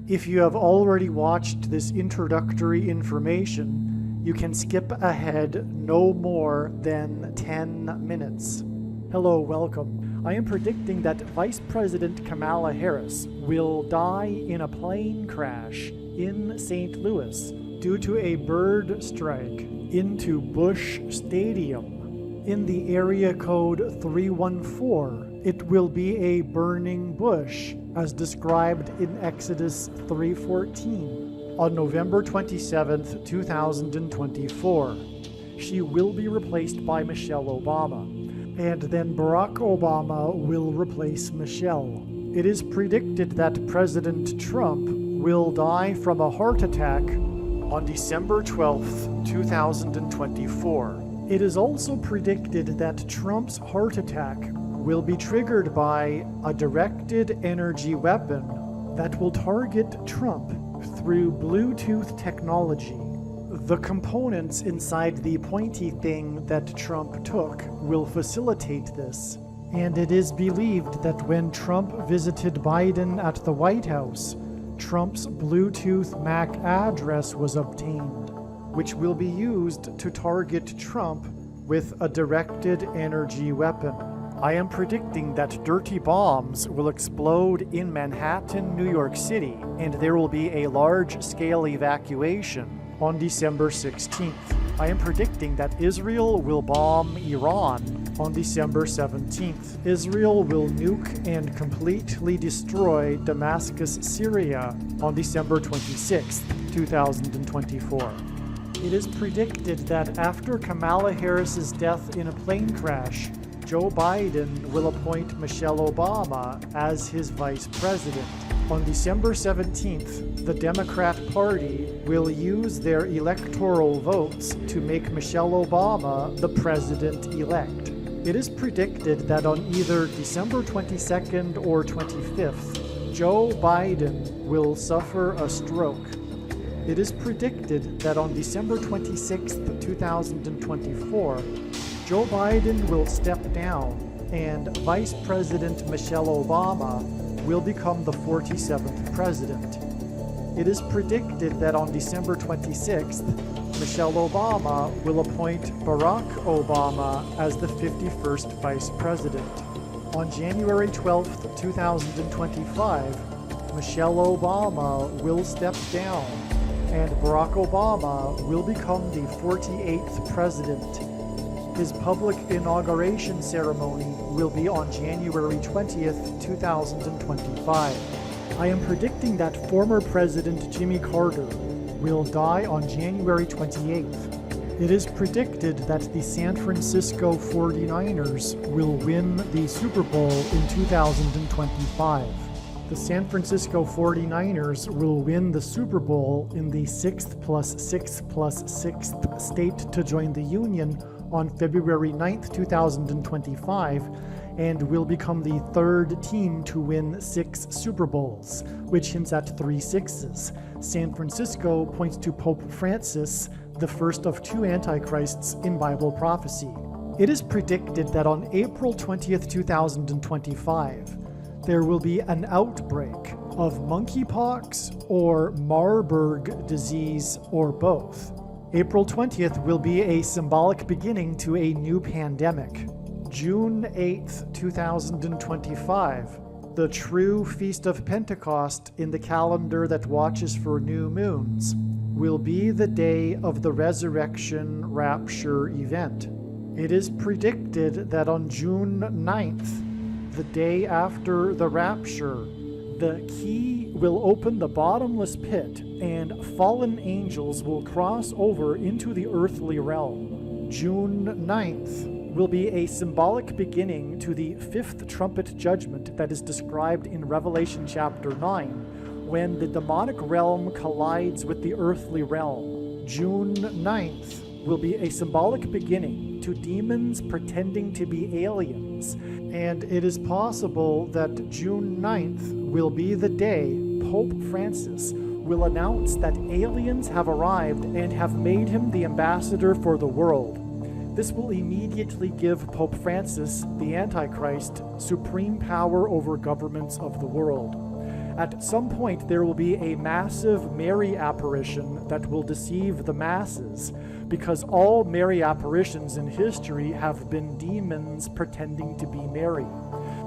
If you have already watched this introductory information, you can skip ahead no more than 10 minutes. Hello, welcome. I am predicting that Vice President Kamala Harris will die in a plane crash in St. Louis due to a bird strike into Busch Stadium. In the area code 314, it will be a burning bush, as described in Exodus 3:14, on November 27th, 2024. She will be replaced by Michelle Obama, and then Barack Obama will replace Michelle. It is predicted that President Trump will die from a heart attack on December 12th, 2024. It is also predicted that Trump's heart attack will be triggered by a directed energy weapon that will target Trump through Bluetooth technology. The components inside the pointy thing that Trump took will facilitate this, and it is believed that when Trump visited Biden at the White House, Trump's Bluetooth MAC address was obtained, which will be used to target Trump with a directed energy weapon. I am predicting that dirty bombs will explode in Manhattan, New York City, and there will be a large-scale evacuation on December 16th. I am predicting that Israel will bomb Iran on December 17th. Israel will nuke and completely destroy Damascus, Syria on December 26th, 2024. It is predicted that after Kamala Harris's death in a plane crash, Joe Biden will appoint Michelle Obama as his vice president. On December 17th, the Democrat Party will use their electoral votes to make Michelle Obama the president-elect. It is predicted that on either December 22nd or 25th, Joe Biden will suffer a stroke. It is predicted that on December 26th, 2024, Joe Biden will step down and Vice President Michelle Obama will become the 47th president. It is predicted that on December 26th, Michelle Obama will appoint Barack Obama as the 51st vice president. On January 12th, 2025, Michelle Obama will step down and Barack Obama will become the 48th president. His public inauguration ceremony will be on January 20th, 2025. I am predicting that former President Jimmy Carter will die on January 28th. It is predicted that the San Francisco 49ers will win the Super Bowl in 2025. The San Francisco 49ers will win the Super Bowl in the 6th plus 6th plus 6th state to join the Union on February 9th, 2025, and will become the third team to win 6 Super Bowls, which hints at 3 sixes. San Francisco points to Pope Francis, the first of 2 antichrists in Bible prophecy. It is predicted that on April 20th, 2025, there will be an outbreak of monkeypox or Marburg disease or both. April 20th will be a symbolic beginning to a new pandemic. June 8th, 2025, the true Feast of Pentecost in the calendar that watches for new moons, will be the day of the resurrection rapture event. It is predicted that on June 9th, the day after the rapture, the key will open the bottomless pit and fallen angels will cross over into the earthly realm. June 9th will be a symbolic beginning to the 5th trumpet judgment that is described in Revelation chapter 9, when the demonic realm collides with the earthly realm. June 9th will be a symbolic beginning to demons pretending to be aliens, and it is possible that June 9th will be the day Pope Francis will announce that aliens have arrived and have made him the ambassador for the world. This will immediately give Pope Francis, the Antichrist, supreme power over governments of the world. At some point, there will be a massive Mary apparition that will deceive the masses, because all Mary apparitions in history have been demons pretending to be Mary.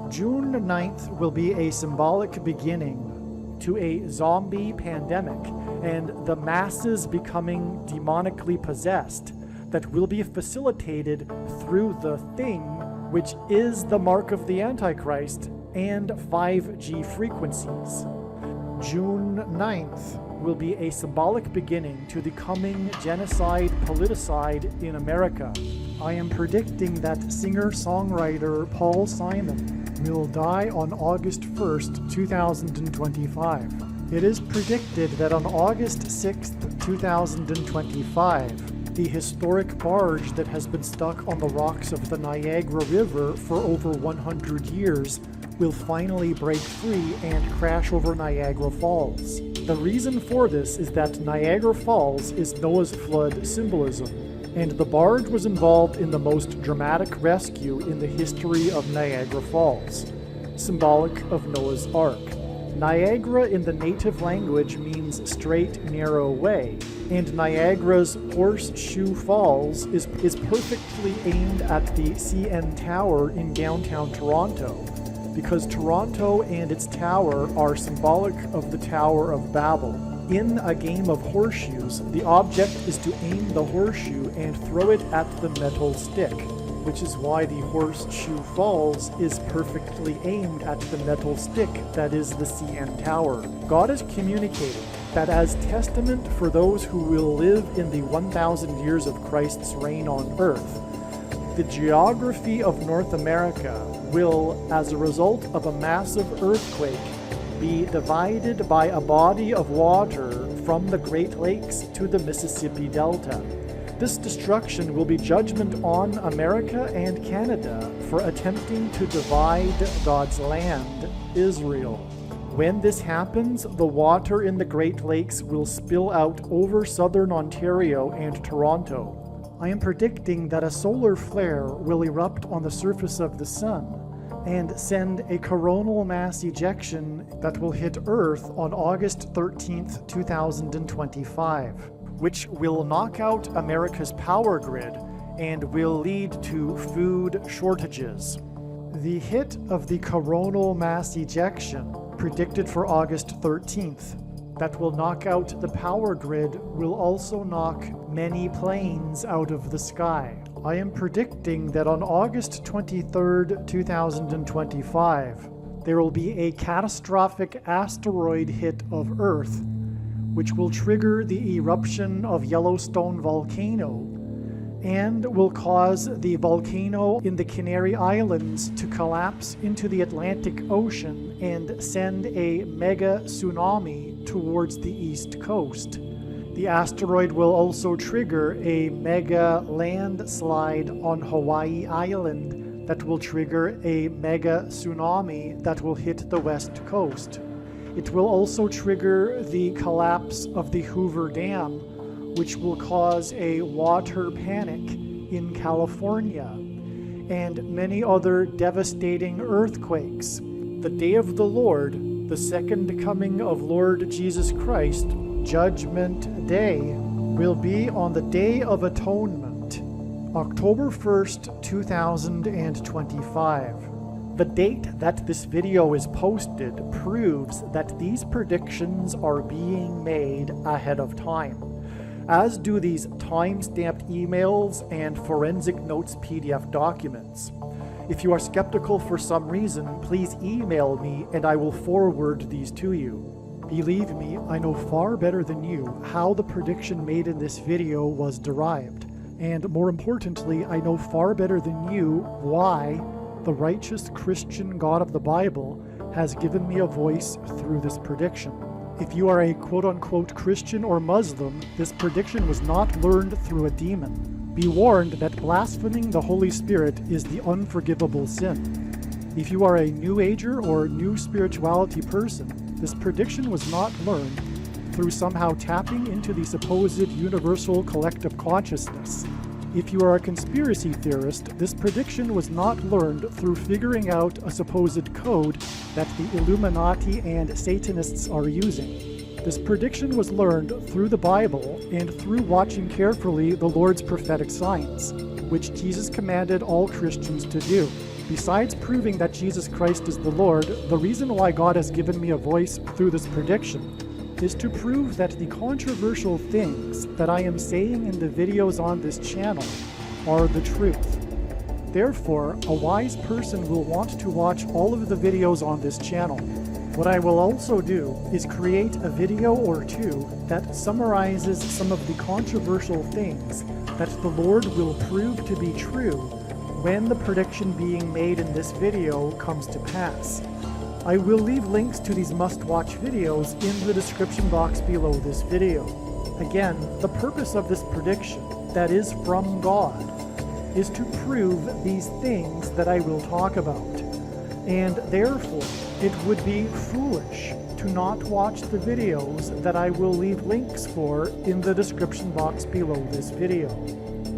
June 9th will be a symbolic beginning to a zombie pandemic and the masses becoming demonically possessed that will be facilitated through the thing, which is the mark of the Antichrist and 5G frequencies. June 9th will be a symbolic beginning to the coming genocide politicide in America. I am predicting that singer-songwriter Paul Simon will die on August 1st, 2025. It is predicted that on August 6th, 2025, the historic barge that has been stuck on the rocks of the Niagara River for over 100 years will finally break free and crash over Niagara Falls. The reason for this is that Niagara Falls is Noah's flood symbolism, and the barge was involved in the most dramatic rescue in the history of Niagara Falls, symbolic of Noah's Ark. Niagara in the native language means straight, narrow way, and Niagara's Horseshoe Falls is perfectly aimed at the CN Tower in downtown Toronto, because Toronto and its tower are symbolic of the Tower of Babel. In a game of horseshoes, the object is to aim the horseshoe and throw it at the metal stick, which is why the Horseshoe Falls is perfectly aimed at the metal stick that is the CN Tower. God is communicating that as testament for those who will live in the 1,000 years of Christ's reign on earth, the geography of North America will, as a result of a massive earthquake, be divided by a body of water from the Great Lakes to the Mississippi Delta. This destruction will be judgment on America and Canada for attempting to divide God's land, Israel. When this happens, the water in the Great Lakes will spill out over southern Ontario and Toronto. I am predicting that a solar flare will erupt on the surface of the sun and send a coronal mass ejection that will hit Earth on August 13th, 2025, which will knock out America's power grid and will lead to food shortages. The hit of the coronal mass ejection, predicted for August 13th, that will knock out the power grid will also knock many planes out of the sky. I am predicting that on August 23rd, 2025, there will be a catastrophic asteroid hit of Earth, which will trigger the eruption of Yellowstone volcano and will cause the volcano in the Canary Islands to collapse into the Atlantic Ocean and send a mega tsunami towards the east coast. The asteroid will also trigger a mega landslide on Hawaii Island that will trigger a mega tsunami that will hit the west coast. It will also trigger the collapse of the Hoover Dam, which will cause a water panic in California, and many other devastating earthquakes. The day of the Lord, the second coming of Lord Jesus Christ, Judgment Day, will be on the Day of Atonement, October 1st, 2025. The date that this video is posted proves that these predictions are being made ahead of time, as do these time-stamped emails and forensic notes PDF documents. If you are skeptical for some reason, please email me and I will forward these to you. Believe me, I know far better than you how the prediction made in this video was derived, and more importantly, I know far better than you why the righteous Christian God of the Bible has given me a voice through this prediction. If you are a quote-unquote Christian or Muslim, this prediction was not learned through a demon. Be warned that blaspheming the Holy Spirit is the unforgivable sin. If you are a New Ager or New Spirituality person, this prediction was not learned through somehow tapping into the supposed universal collective consciousness. If you are a conspiracy theorist, this prediction was not learned through figuring out a supposed code that the Illuminati and Satanists are using. This prediction was learned through the Bible and through watching carefully the Lord's prophetic signs, which Jesus commanded all Christians to do. Besides proving that Jesus Christ is the Lord, the reason why God has given me a voice through this prediction is to prove that the controversial things that I am saying in the videos on this channel are the truth. Therefore, a wise person will want to watch all of the videos on this channel. What I will also do is create a video or two that summarizes some of the controversial things that the Lord will prove to be true when the prediction being made in this video comes to pass. I will leave links to these must-watch videos in the description box below this video. Again, the purpose of this prediction, that is from God, is to prove these things that I will talk about. And therefore, it would be foolish to not watch the videos that I will leave links for in the description box below this video.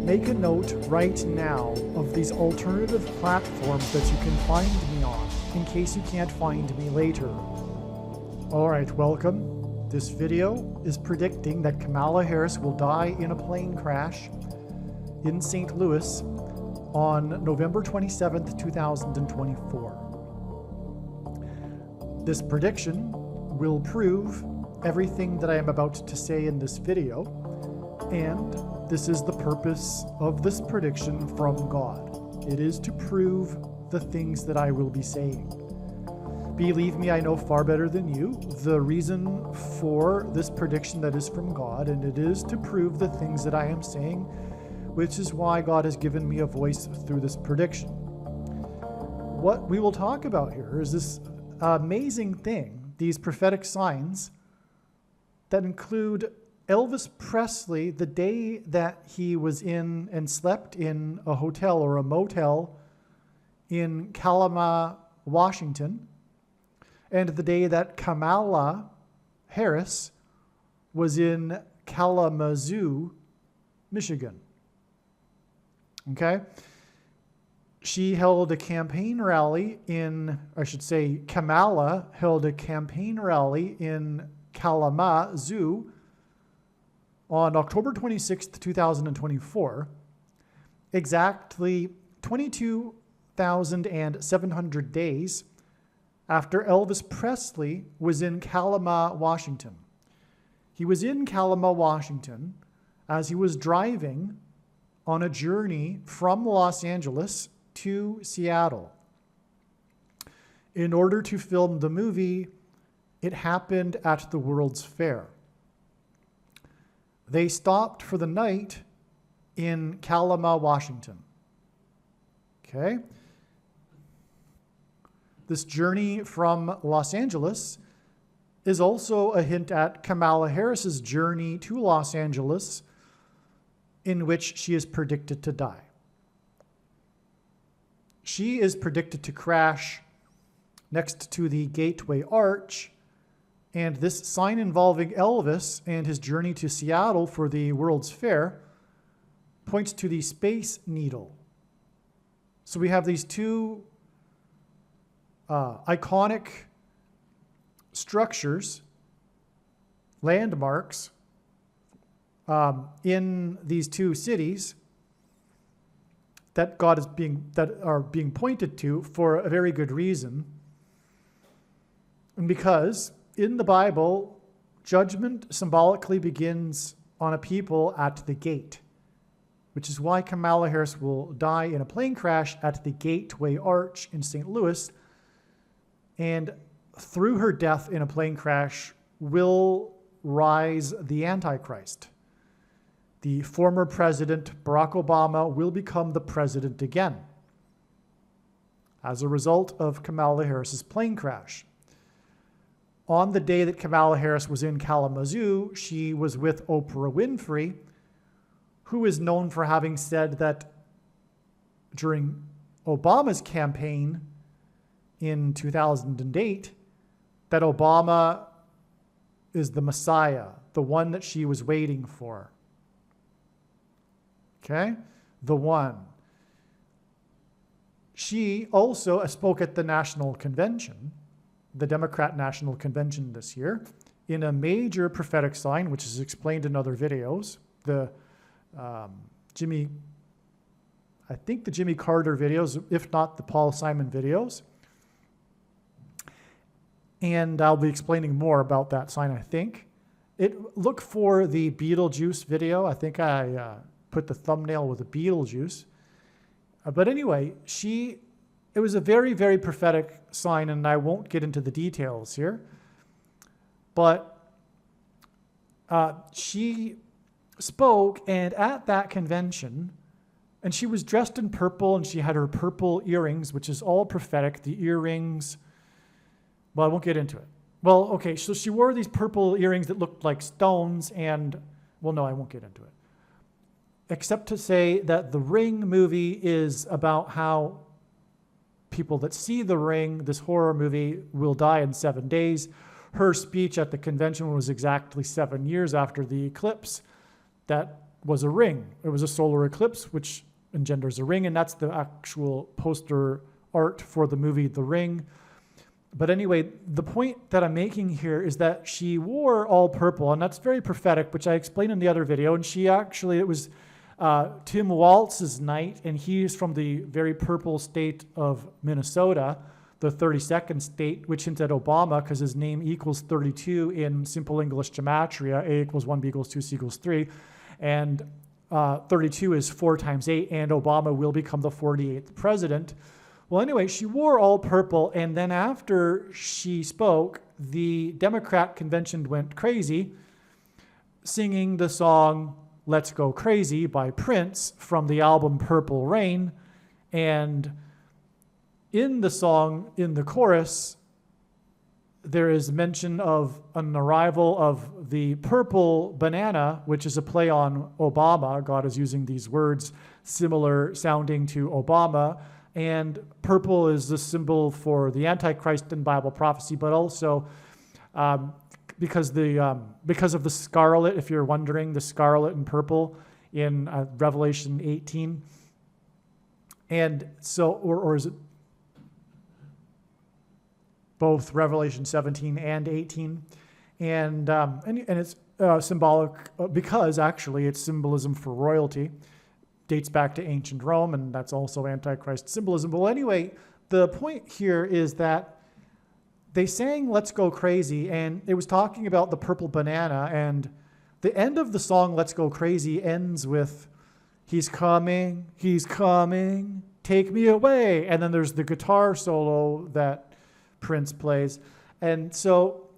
Make a note right now of these alternative platforms that you can find me on, in case you can't find me later. Alright, welcome. This video is predicting that Kamala Harris will die in a plane crash in St. Louis on November 27th, 2024. This prediction will prove everything that I am about to say in this video, and this is the purpose of this prediction from God. It is to prove the things that I will be saying. Believe me, I know far better than you the reason for this prediction that is from God, and it is to prove the things that I am saying, which is why God has given me a voice through this prediction. What we will talk about here is this amazing thing, these prophetic signs that include Elvis Presley, the day that he was in and slept in a hotel or a motel in Kalama, Washington, and the day that Kamala Harris was in Kalamazoo, Michigan. Okay? She held a campaign rally Kamala held a campaign rally in Kalamazoo on October 26th, 2024, exactly 22,700 days after Elvis Presley was in Kalama, Washington. He was in Kalama, Washington, as he was driving on a journey from Los Angeles to Seattle in order to film the movie It Happened at the World's Fair. They stopped for the night in Kalama, Washington. Okay? This journey from Los Angeles is also a hint at Kamala Harris's journey to Los Angeles, in which she is predicted to die. She is predicted to crash next to the Gateway Arch, and this sign involving Elvis and his journey to Seattle for the World's Fair points to the Space Needle. So we have these two iconic structures, landmarks, in these two cities that are being pointed to for a very good reason. And because in the Bible, judgment symbolically begins on a people at the gate, which is why Kamala Harris will die in a plane crash at the Gateway Arch in St. Louis, and through her death in a plane crash will rise the Antichrist. The former president, Barack Obama, will become the president again as a result of Kamala Harris's plane crash. On the day that Kamala Harris was in Kalamazoo, she was with Oprah Winfrey, who is known for having said that during Obama's campaign in 2008, that Obama is the Messiah, the one that she was waiting for. Okay? the one. She also spoke at the National Convention, the Democrat National Convention this year, in a major prophetic sign, which is explained in other videos. The Jimmy Carter videos, if not the Paul Simon videos. And I'll be explaining more about that sign, I think. Look for the Beetlejuice video. I think I put the thumbnail with the Beetlejuice. But anyway, it was a very, very prophetic sign, and I won't get into the details here. But she spoke, and at that convention, and she was dressed in purple, and she had her purple earrings, which is all prophetic. The earrings, well, I won't get into it. Well, okay, so she wore these purple earrings that looked like stones, and, well, no, I won't get into it. Except to say that the Ring movie is about how people that see The Ring, this horror movie, will die in 7 days. Her speech at the convention was exactly 7 years after the eclipse. That was a ring. It was a solar eclipse, which engenders a ring, and that's the actual poster art for the movie The Ring. But anyway, the point that I'm making here is that she wore all purple, and that's very prophetic, which I explained in the other video. And it was Tim Walz's night, and he's from the very purple state of Minnesota, the 32nd state, which hints at Obama because his name equals 32 in simple English gematria. A equals 1, B equals 2, C equals 3. And 32 is 4 times 8, and Obama will become the 48th president. Well, anyway, she wore all purple, and then after she spoke, the Democrat convention went crazy, singing the song Let's Go Crazy by Prince from the album Purple Rain. And in the song, in the chorus, there is mention of an arrival of the purple banana, which is a play on Obama. God is using these words similar sounding to Obama. And purple is the symbol for the Antichrist in Bible prophecy, but also because of the scarlet, if you're wondering, the scarlet and purple in Revelation 18. And so, or is it both Revelation 17 and 18? And it's symbolic because actually it's symbolism for royalty. Dates back to ancient Rome, and that's also Antichrist symbolism. Well, anyway, the point here is that they sang Let's Go Crazy, and it was talking about the purple banana, and the end of the song Let's Go Crazy ends with, he's coming, take me away. And then there's the guitar solo that Prince plays. And so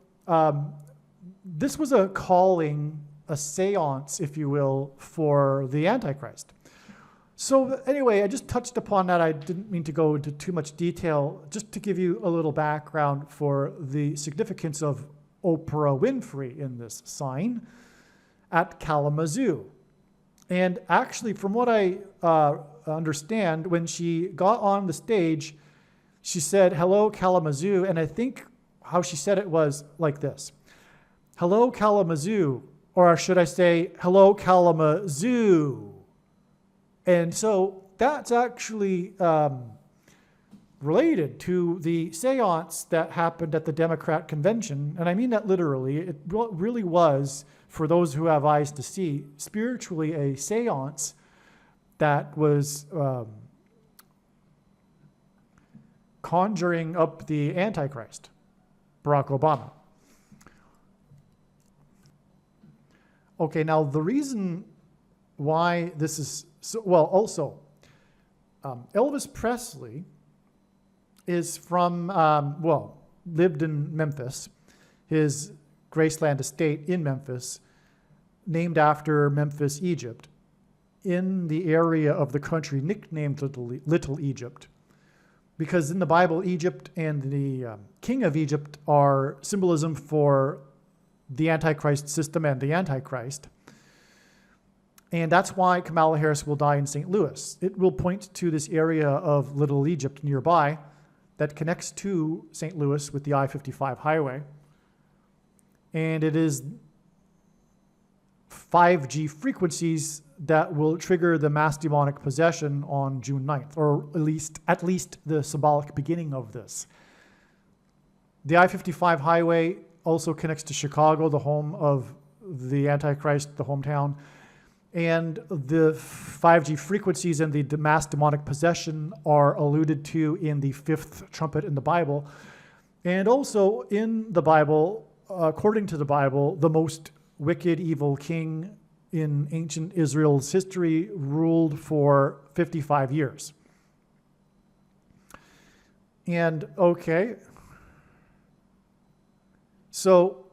this was a calling, a seance, if you will, for the Antichrist. So anyway, I just touched upon that. I didn't mean to go into too much detail, just to give you a little background for the significance of Oprah Winfrey in this sign at Kalamazoo. And actually, from what I understand, when she got on the stage, she said, "Hello, Kalamazoo." And I think how she said it was like this: "Hello, Kalamazoo," or should I say, "Hello, Kalamazoo." And so that's actually related to the seance that happened at the Democrat convention. And I mean that literally. It really was, for those who have eyes to see, spiritually a seance that was conjuring up the Antichrist, Barack Obama. Okay, now the reason why this is so, well, also, Elvis Presley is from, lived in Memphis. His Graceland estate in Memphis, named after Memphis, Egypt, in the area of the country nicknamed Little Egypt. Because in the Bible, Egypt and the king of Egypt are symbolism for the Antichrist system and the Antichrist. And that's why Kamala Harris will die in St. Louis. It will point to this area of Little Egypt nearby that connects to St. Louis with the I-55 highway. And it is 5G frequencies that will trigger the mass demonic possession on June 9th, or at least the symbolic beginning of this. The I-55 highway also connects to Chicago, the home of the Antichrist, the hometown. And the 5G frequencies and the mass demonic possession are alluded to in the fifth trumpet in the Bible. And also in the Bible, according to the Bible, the most wicked, evil king in ancient Israel's history ruled for 55 years. And okay, so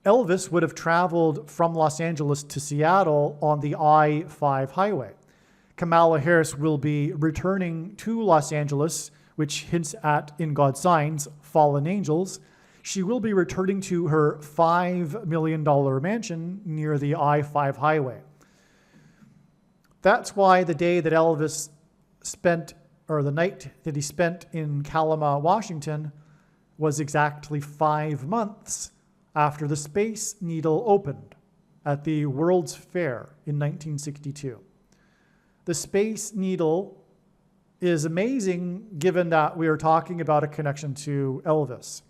Elvis would have traveled from Los Angeles to Seattle on the I-5 highway. Kamala Harris will be returning to Los Angeles, which hints at, in God's signs, fallen angels. She will be returning to her $5 million mansion near the I-5 highway. That's why the day that Elvis spent, or the night that he spent in Kalama, Washington, was exactly 5 months after the Space Needle opened at the World's Fair in 1962. The Space Needle is amazing given that we are talking about a connection to Elvis.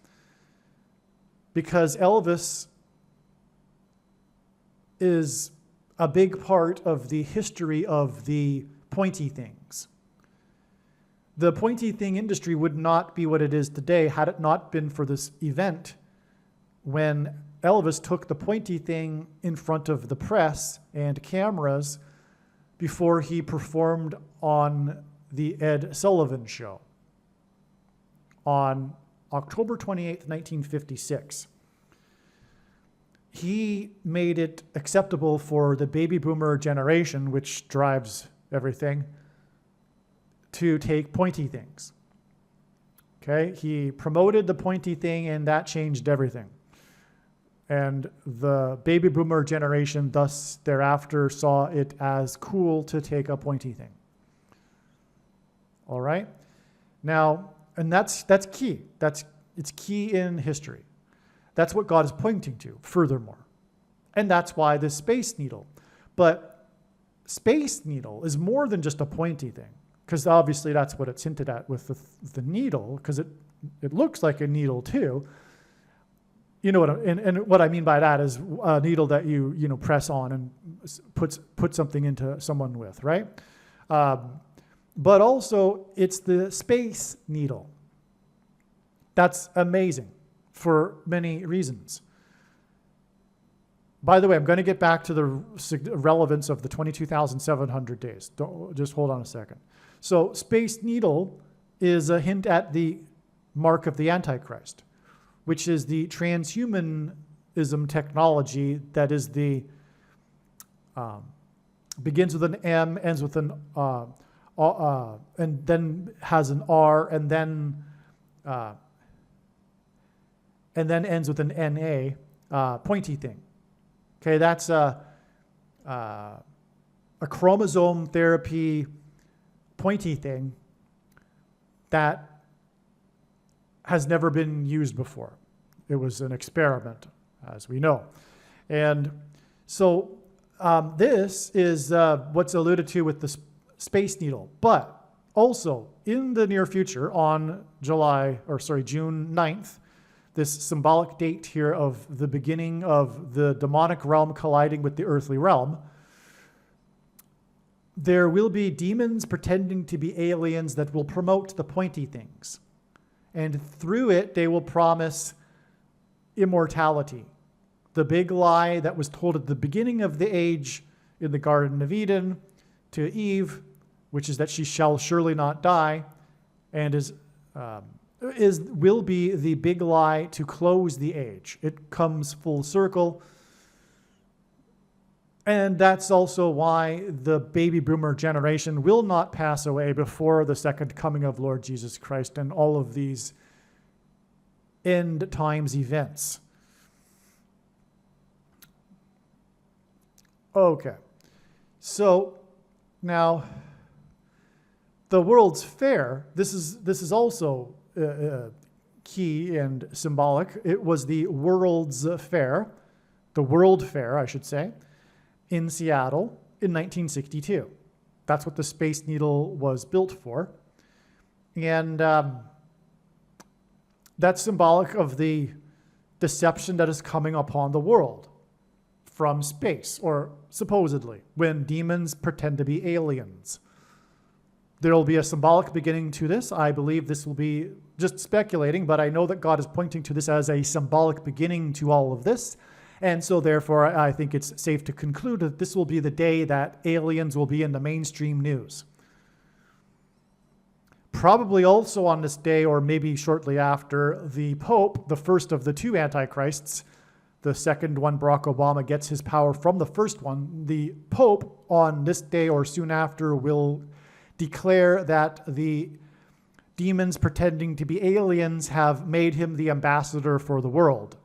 Because Elvis is a big part of the history of the pointy things. The pointy thing industry would not be what it is today had it not been for this event when Elvis took the pointy thing in front of the press and cameras before he performed on the Ed Sullivan Show on October 28th, 1956. He made it acceptable for the baby boomer generation, which drives everything, to take pointy things. Okay, he promoted the pointy thing and that changed everything. And the baby boomer generation thus thereafter saw it as cool to take a pointy thing. All right? Now, and that's key. It's key in history. That's what God is pointing to, furthermore. And that's why the Space Needle. But Space Needle is more than just a pointy thing, because obviously that's what it's hinted at with the needle, because it looks like a needle too. You know what I mean by that is a needle that you press on and put something into someone with, right? But also it's the Space Needle. That's amazing for many reasons. By the way, I'm going to get back to the relevance of the 22,700 days. Just hold on a second. So Space Needle is a hint at the mark of the Antichrist, which is the transhumanism technology that is the begins with an M, ends with an and then has an R, and then ends with an NA, pointy thing. Okay, that's a chromosome therapy pointy thing that has never been used before. It was an experiment, as we know. And so this is what's alluded to with the Space Needle. But also, in the near future, on June 9th, this symbolic date here of the beginning of the demonic realm colliding with the earthly realm, there will be demons pretending to be aliens that will promote the pointy things. And through it, they will promise immortality. The big lie that was told at the beginning of the age in the Garden of Eden to Eve, which is that she shall surely not die, and will be the big lie to close the age. It comes full circle. And that's also why the baby boomer generation will not pass away before the second coming of Lord Jesus Christ and all of these end times events. Okay, so now the World's Fair, this is also key and symbolic. It was the World's Fair, the World Fair, I should say, in Seattle, in 1962. That's what the Space Needle was built for. And that's symbolic of the deception that is coming upon the world from space, or supposedly, when demons pretend to be aliens. There will be a symbolic beginning to this. I believe this will be just speculating, but I know that God is pointing to this as a symbolic beginning to all of this. And so therefore, I think it's safe to conclude that this will be the day that aliens will be in the mainstream news. Probably also on this day, or maybe shortly after, the Pope, the first of the two Antichrists, the second one, Barack Obama, gets his power from the first one. The Pope, on this day or soon after, will declare that the demons pretending to be aliens have made him the ambassador for the world,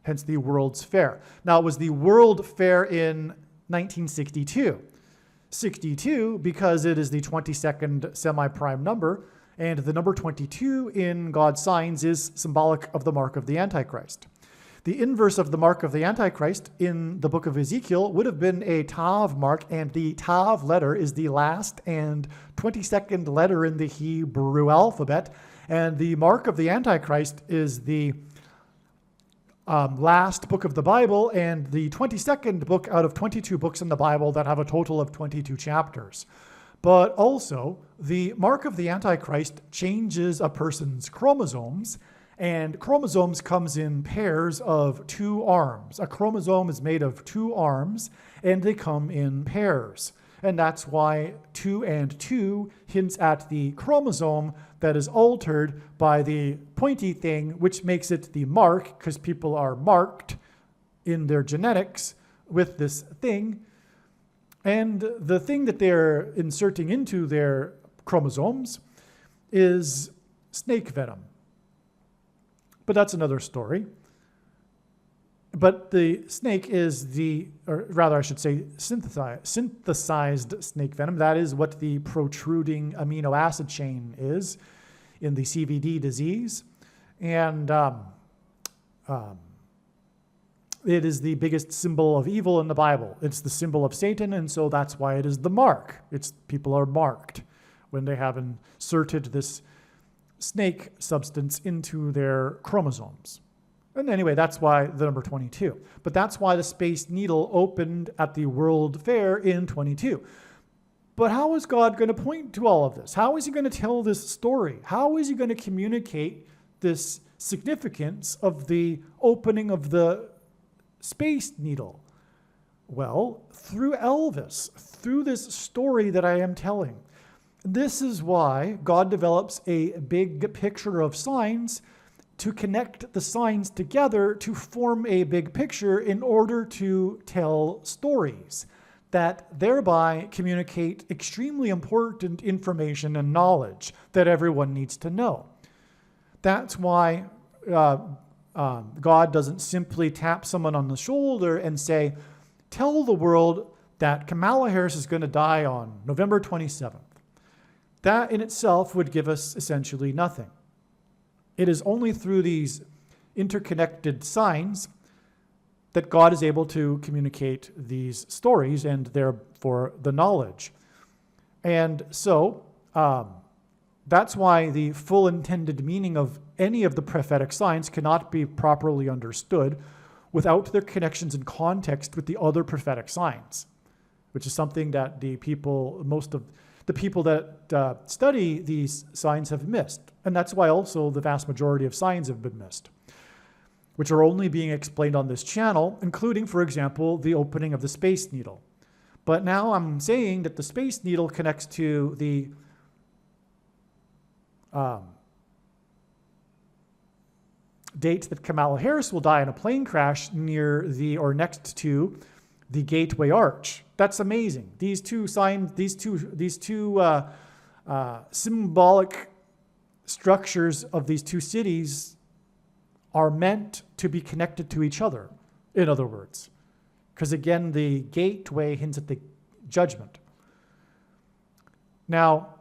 hence the World's Fair. Now, it was the World Fair in 1962. 62 because it is the 22nd semi-prime number, and the number 22 in God's signs is symbolic of the mark of the Antichrist. The inverse of the mark of the Antichrist in the book of Ezekiel would have been a Tav mark, and the Tav letter is the last and 22nd letter in the Hebrew alphabet, and the mark of the Antichrist is the last book of the Bible, and the 22nd book out of 22 books in the Bible that have a total of 22 chapters. But also, the mark of the Antichrist changes a person's chromosomes, and chromosomes comes in pairs of 2 arms. A chromosome is made of 2 arms, and they come in pairs. And that's why 2 and 2 hints at the chromosome that is altered by the pointy thing, which makes it the mark, because people are marked in their genetics with this thing. And the thing that they're inserting into their chromosomes is snake venom. But that's another story. But the snake is or rather I should say synthesized snake venom. That is what the protruding amino acid chain is in the CVD disease. And it is the biggest symbol of evil in the Bible. It's the symbol of Satan, and so that's why it is the mark. People are marked when they have inserted this snake substance into their chromosomes. And anyway, that's why the number 22. But that's why the Space Needle opened at the World Fair in 22. But how is God going to point to all of this? How is he going to tell this story? How is he going to communicate this significance of the opening of the Space Needle? Well, through Elvis, through this story that I am telling. This is why God develops a big picture of signs to connect the signs together to form a big picture in order to tell stories that thereby communicate extremely important information and knowledge that everyone needs to know. That's why God doesn't simply tap someone on the shoulder and say, tell the world that Kamala Harris is going to die on November 27th. That in itself would give us essentially nothing. It is only through these interconnected signs that God is able to communicate these stories and therefore the knowledge. And so that's why the full intended meaning of any of the prophetic signs cannot be properly understood without their connections and context with the other prophetic signs, which is something that most of the people that study these signs have missed. And that's why also the vast majority of signs have been missed, which are only being explained on this channel, including, for example, the opening of the Space Needle. But now I'm saying that the Space Needle connects to the date that Kamala Harris will die in a plane crash near next to the Gateway Arch. That's amazing. These two signs, these two symbolic structures of these two cities are meant to be connected to each other, in other words. Because again, the gateway hints at the judgment. Now,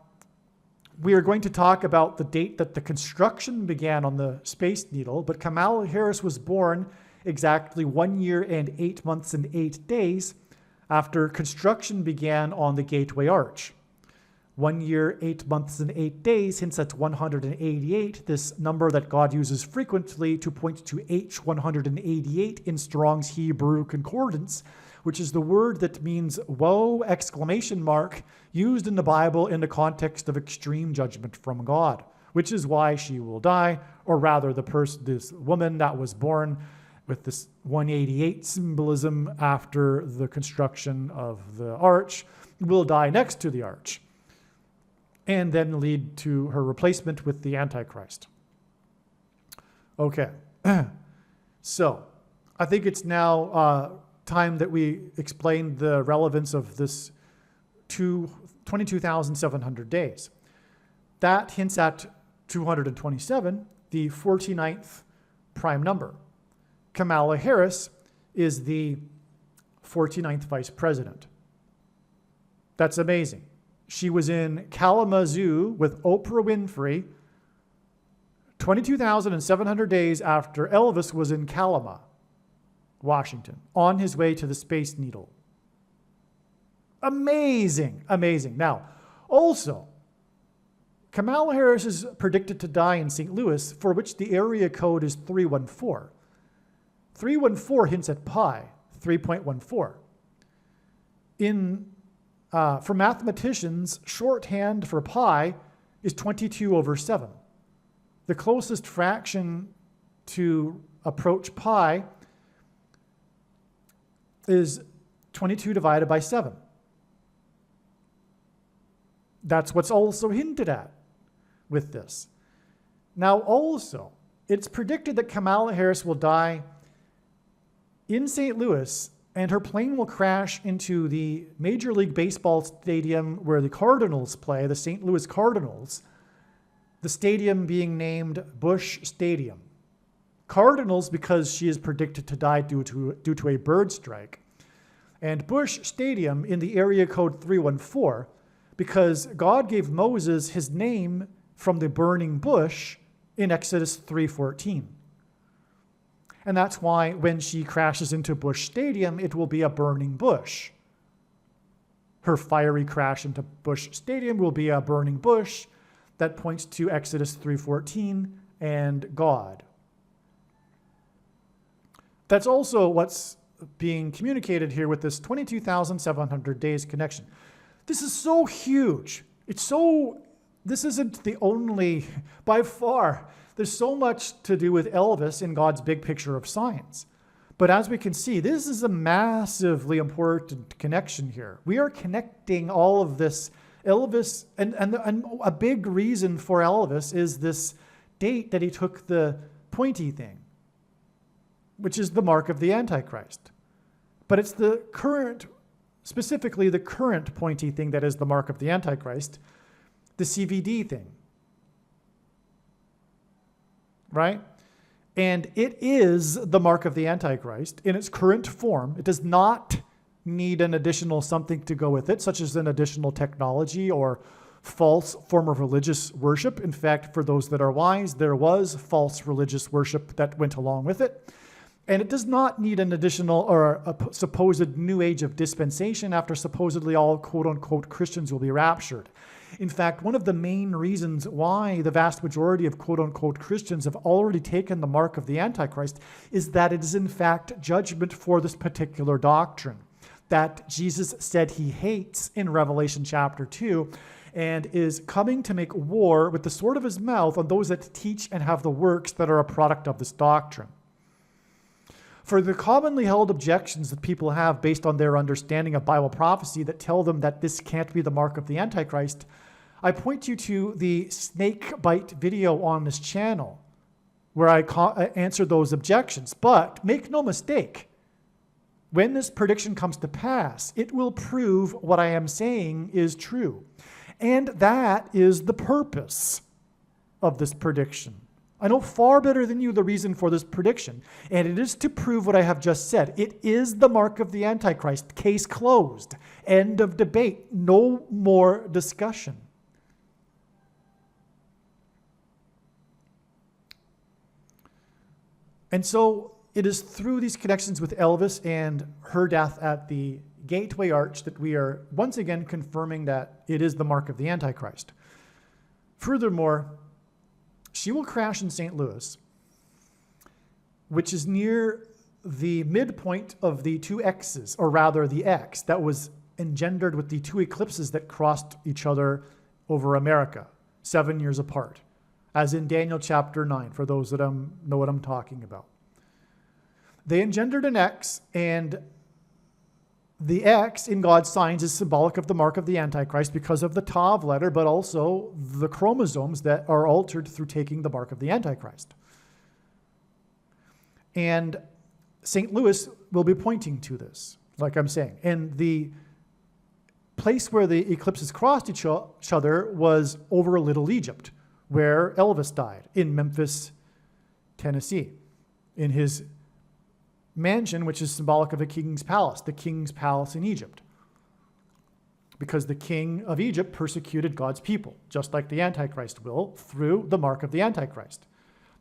we are going to talk about the date that the construction began on the Space Needle, but Kamala Harris was born exactly 1 year and 8 months and 8 days after construction began on the Gateway Arch. 1 year, 8 months, and 8 days, hence that's 188, this number that God uses frequently to point to H188 in Strong's Hebrew Concordance, which is the word that means woe, exclamation mark, used in the Bible in the context of extreme judgment from God, which is why she will die, or rather this woman that was born with this 188 symbolism after the construction of the arch will die next to the arch, and then lead to her replacement with the Antichrist. Okay, so I think it's now time that we explain the relevance of this 22,700 days. That hints at 227, the 49th prime number. Kamala Harris is the 49th vice president. That's amazing. She was in Kalamazoo with Oprah Winfrey 22,700 days after Elvis was in Kalama, Washington, on his way to the Space Needle. Amazing, amazing. Now, also, Kamala Harris is predicted to die in St. Louis, for which the area code is 314. 314 hints at pi, 3.14. For mathematicians, shorthand for pi is 22 over 7. The closest fraction to approach pi is 22 divided by 7. That's what's also hinted at with this. Now also, it's predicted that Kamala Harris will die in St. Louis, and her plane will crash into the Major League Baseball stadium where the Cardinals play, the St. Louis Cardinals, the stadium being named Busch Stadium. Cardinals because she is predicted to die due to a bird strike. And Busch Stadium in the area code 314 because God gave Moses his name from the burning bush in Exodus 3:14. And that's why when she crashes into Busch Stadium, it will be a burning bush. Her fiery crash into Busch Stadium will be a burning bush that points to Exodus 3:14 and God. That's also what's being communicated here with this 22,700 days connection. This is so huge. This isn't the only, by far, there's so much to do with Elvis in God's big picture of science. But as we can see, this is a massively important connection here. We are connecting all of this. Elvis, and a big reason for Elvis is this date that he took the pointy thing, which is the mark of the Antichrist. But it's the current, specifically the current pointy thing that is the mark of the Antichrist, the CVD thing. Right? And it is the mark of the Antichrist in its current form. It does not need an additional something to go with it, such as an additional technology or false form of religious worship. In fact, for those that are wise, there was false religious worship that went along with it. And it does not need an additional or a supposed new age of dispensation after supposedly all quote-unquote Christians will be raptured. In fact, one of the main reasons why the vast majority of quote-unquote Christians have already taken the mark of the Antichrist is that it is in fact judgment for this particular doctrine that Jesus said he hates in Revelation chapter 2 and is coming to make war with the sword of his mouth on those that teach and have the works that are a product of this doctrine. For the commonly held objections that people have based on their understanding of Bible prophecy that tell them that this can't be the mark of the Antichrist, I point you to the snake bite video on this channel where I answer those objections. But make no mistake, when this prediction comes to pass, it will prove what I am saying is true. And that is the purpose of this prediction. I know far better than you the reason for this prediction, and it is to prove what I have just said. It is the mark of the Antichrist. Case closed. End of debate. No more discussion. And so it is through these connections with Elvis and her death at the gateway arch that we are once again confirming that it is the mark of the Antichrist. Furthermore, she will crash in St. Louis, which is near the midpoint of the two X's, or rather the X that was engendered with the two eclipses that crossed each other over America, 7 years apart, as in Daniel chapter 9, for those that know what I'm talking about. They engendered an X, and the X in God's signs is symbolic of the mark of the Antichrist because of the Tav letter, but also the chromosomes that are altered through taking the mark of the Antichrist. And St. Louis will be pointing to this, like I'm saying. And the place where the eclipses crossed each other was over Little Egypt, where Elvis died, in Memphis, Tennessee, in his mansion, which is symbolic of the king's palace in Egypt. Because the king of Egypt persecuted God's people, just like the Antichrist will, through the mark of the Antichrist.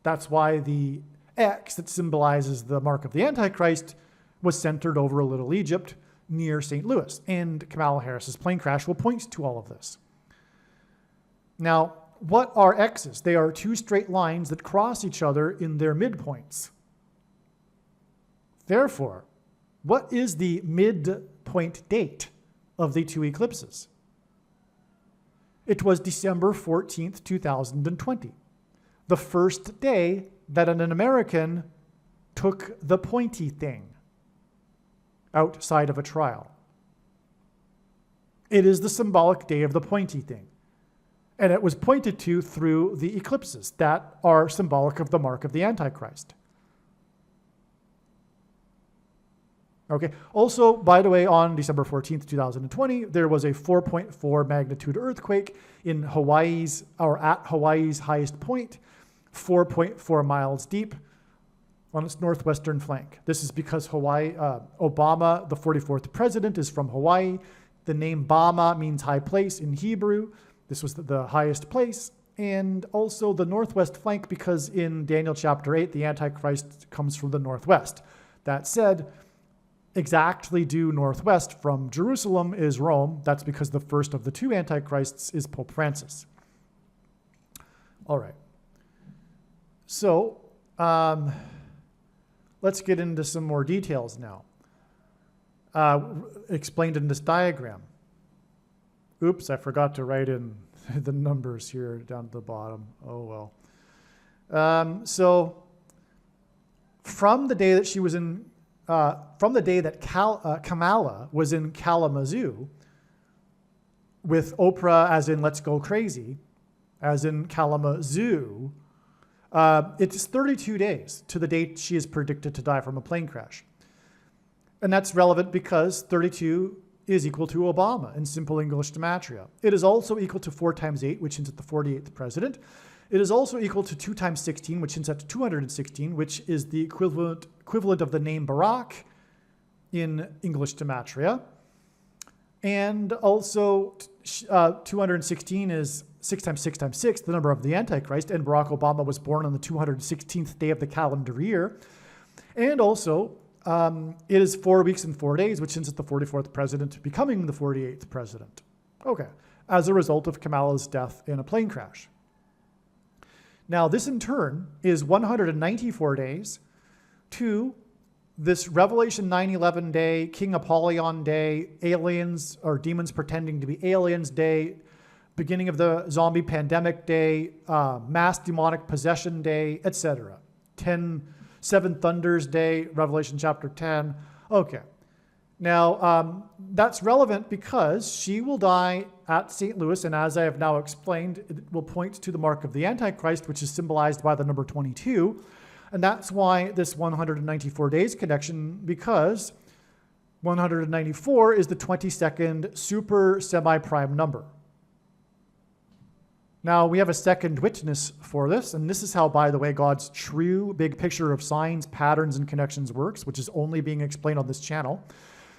That's why the X that symbolizes the mark of the Antichrist was centered over Little Egypt near St. Louis. And Kamala Harris's plane crash will point to all of this. Now, what are X's? They are two straight lines that cross each other in their midpoints. Therefore, what is the midpoint date of the two eclipses? It was December 14th, 2020, the first day that an American took the pointy thing outside of a trial. It is the symbolic day of the pointy thing. And it was pointed to through the eclipses that are symbolic of the mark of the Antichrist. Okay. Also, by the way, on December 14th, 2020, there was a 4.4 magnitude earthquake in Hawaii's, or at Hawaii's highest point, 4.4 miles deep on its northwestern flank. This is because Hawaii, Obama, the 44th president, is from Hawaii. The name Bama means high place in Hebrew. This was the highest place. And also the northwest flank, because in Daniel chapter 8, the Antichrist comes from the northwest. That said, exactly due northwest from Jerusalem is Rome. That's because the first of the two Antichrists is Pope Francis. All right. So let's get into some more details now. Explained in this diagram. Oops, I forgot to write in the numbers here down at the bottom. Oh, well. So from the day that she was in, from the day that Kamala was in Kalamazoo with Oprah as in Let's Go Crazy, as in Kalamazoo, it's 32 days to the date she is predicted to die from a plane crash. And that's relevant because 32 is equal to Obama in simple English gematria. It is also equal to 4 times 8, which hints at the 48th president. It is also equal to 2 times 16, which hints at 216, which is the equivalent of the name Barack in English gematria. And also 216 is 6 times 6 times 6, the number of the Antichrist, and Barack Obama was born on the 216th day of the calendar year. And also, it is 4 weeks and 4 days, which hints at the 44th president becoming the 48th president. Okay, as a result of Kamala's death in a plane crash. Now, this in turn is 194 days to this Revelation 9/11 day, King Apollyon day, aliens or demons pretending to be aliens day, beginning of the zombie pandemic day, mass demonic possession day, etc. 7 Thunders Day, Revelation chapter 10. Okay. Now, that's relevant because she will die at St. Louis, and as I have now explained, it will point to the mark of the Antichrist, which is symbolized by the number 22. And that's why this 194 days connection, because 194 is the 22nd super semi-prime number. Now, we have a second witness for this, and this is how, by the way, God's true big picture of signs, patterns, and connections works, which is only being explained on this channel.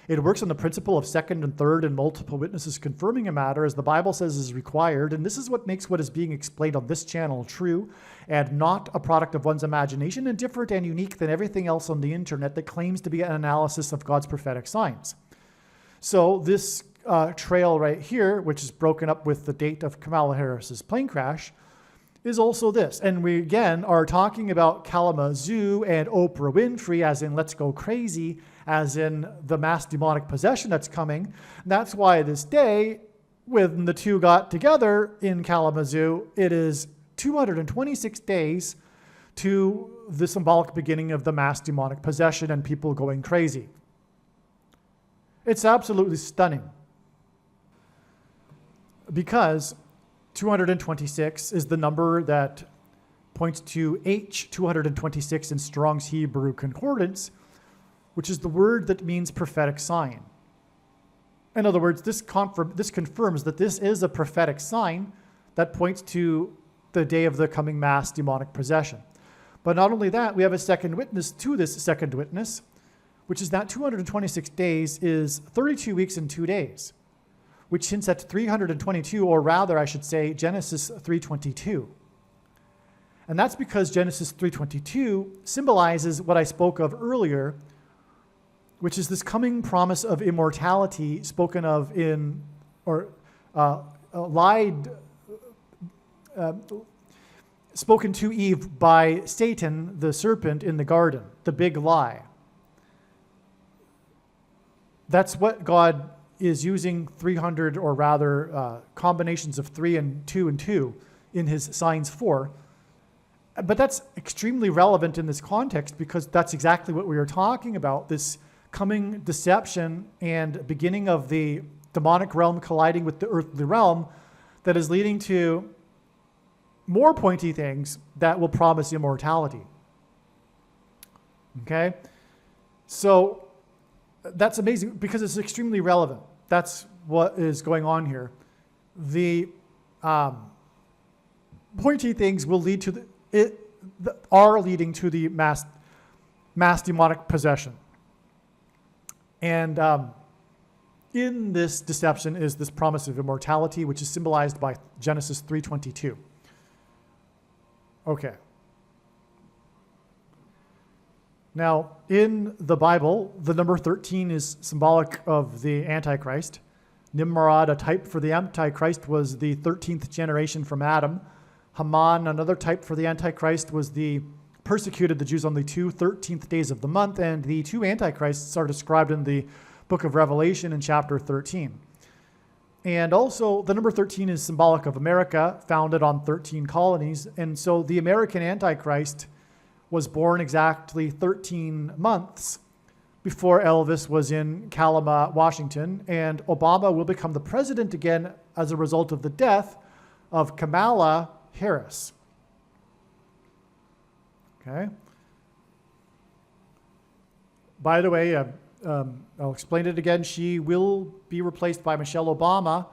It works on the principle of second and third and multiple witnesses confirming a matter, as the Bible says is required, and this is what makes what is being explained on this channel true and not a product of one's imagination, and different and unique than everything else on the internet that claims to be an analysis of God's prophetic signs. So this trail right here, which is broken up with the date of Kamala Harris's plane crash, is also this. And we, again, are talking about Kalamazoo and Oprah Winfrey, as in Let's Go Crazy, as in the mass demonic possession that's coming. And that's why this day, when the two got together in Kalamazoo, it is 226 days to the symbolic beginning of the mass demonic possession and people going crazy. It's absolutely stunning. Because 226 is the number that points to H226 in Strong's Hebrew Concordance, which is the word that means prophetic sign. In other words, this confirms that this is a prophetic sign that points to the day of the coming mass demonic possession. But not only that, we have a second witness to this second witness, which is that 226 days is 32 weeks and 2 days, which hints at 322, or rather, I should say, Genesis 3:22. And that's because Genesis 3:22 symbolizes what I spoke of earlier, which is this coming promise of immortality spoken of in, or spoken to Eve by Satan, the serpent in the garden, the big lie. That's what God is using 300, or rather combinations of 3 and 2 and 2 in his signs for. But that's extremely relevant in this context because that's exactly what we are talking about, this coming deception and beginning of the demonic realm colliding with the earthly realm that is leading to more pointy things that will promise immortality. Okay? So that's amazing because it's extremely relevant. That's what is going on here. The pointy things will lead to are leading to the mass demonic possession. And in this deception is this promise of immortality, which is symbolized by Genesis 3:22. Okay. Now, in the Bible, the number 13 is symbolic of the Antichrist. Nimrod, a type for the Antichrist, was the 13th generation from Adam. Haman, another type for the Antichrist, was the persecuted the Jews on the 13th days of the month, and the two Antichrists are described in the book of Revelation in chapter 13. And also, the number 13 is symbolic of America, founded on 13 colonies, and so the American Antichrist was born exactly 13 months before Elvis was in Kalama, Washington, and Obama will become the president again as a result of the death of Kamala Harris. Okay. By the way, I'll explain it again. She will be replaced by Michelle Obama.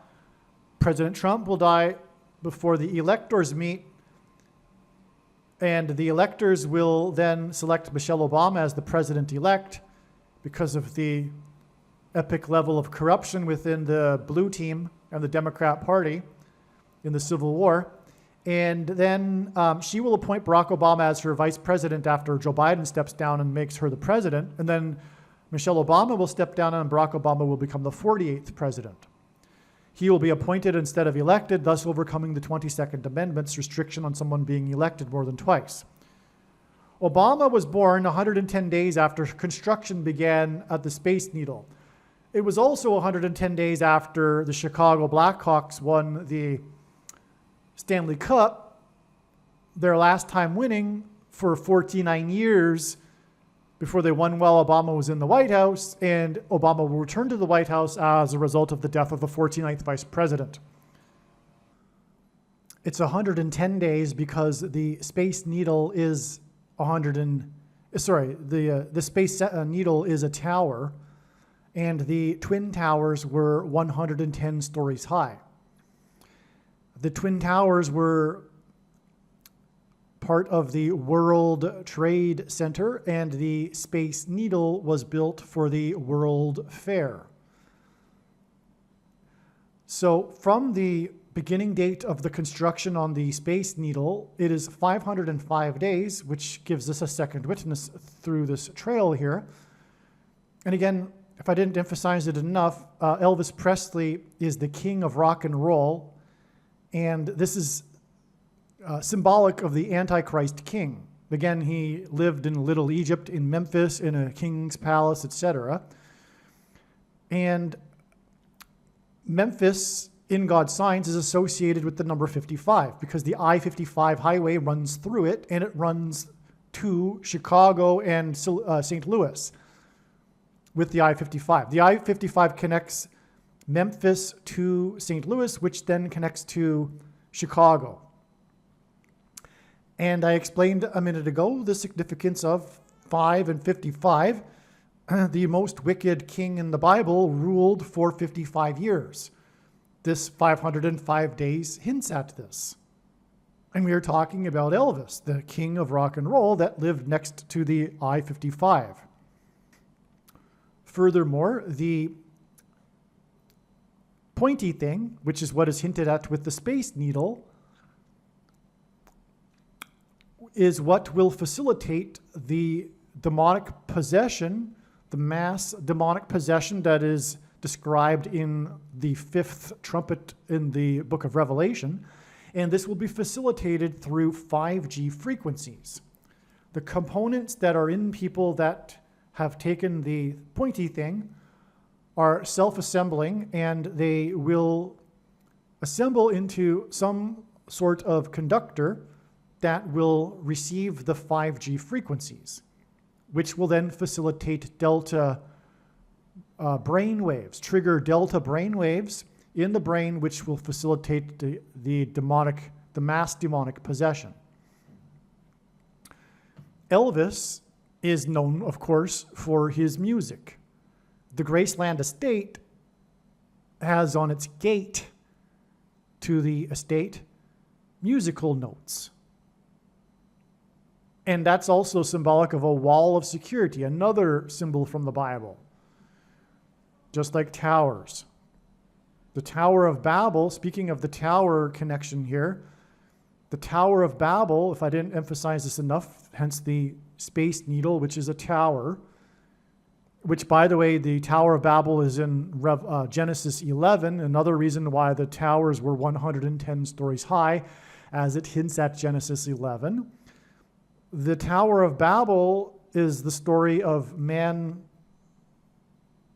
President Trump will die before the electors meet, and the electors will then select Michelle Obama as the president-elect because of the epic level of corruption within the blue team and the Democrat Party in the Civil War. And then she will appoint Barack Obama as her vice president after Joe Biden steps down and makes her the president. And then Michelle Obama will step down and Barack Obama will become the 48th president. He will be appointed instead of elected, thus overcoming the 22nd Amendment's restriction on someone being elected more than twice. Obama was born 110 days after construction began at the Space Needle. It was also 110 days after the Chicago Blackhawks won the Stanley Cup, their last time winning for 49 years before they won while Obama was in the White House, and Obama will return to the White House as a result of the death of the 49th vice president. It's 110 days because the Space Needle is the Space Needle is a tower, and the Twin Towers were 110 stories high. The Twin Towers were part of the World Trade Center, and the Space Needle was built for the World Fair. So from the beginning date of the construction on the Space Needle, it is 505 days, which gives us a second witness through this trail here. And again, if I didn't emphasize it enough, Elvis Presley is the king of rock and roll, and this is symbolic of the Antichrist king. Again, he lived in Little Egypt, in Memphis, in a king's palace, etc. And Memphis, in God's signs, is associated with the number 55 because the I-55 highway runs through it, and it runs to Chicago and St. Louis with the I-55. The I-55 connects Memphis to St. Louis, which then connects to Chicago. And I explained a minute ago the significance of 5 and 55. The most wicked king in the Bible ruled for 55 years. This 505 days hints at this. And we are talking about Elvis, the king of rock and roll that lived next to the I-55. Furthermore, the pointy thing, which is what is hinted at with the Space Needle, is what will facilitate the demonic possession, the mass demonic possession that is described in the 5th trumpet in the book of Revelation. And this will be facilitated through 5G frequencies. The components that are in people that have taken the pointy thing are self-assembling, and they will assemble into some sort of conductor that will receive the 5G frequencies, which will then facilitate delta brain waves, trigger delta brain waves in the brain, which will facilitate the mass demonic possession. Elvis is known, of course, for his music. The Graceland estate has on its gate to the estate musical notes. And that's also symbolic of a wall of security, another symbol from the Bible. Just like towers. The Tower of Babel, speaking of the tower connection here, the Tower of Babel, if I didn't emphasize this enough, hence the Space Needle, which is a tower, which, by the way, the Tower of Babel is in Genesis 11, another reason why the towers were 110 stories high, as it hints at Genesis 11. The Tower of Babel is the story of man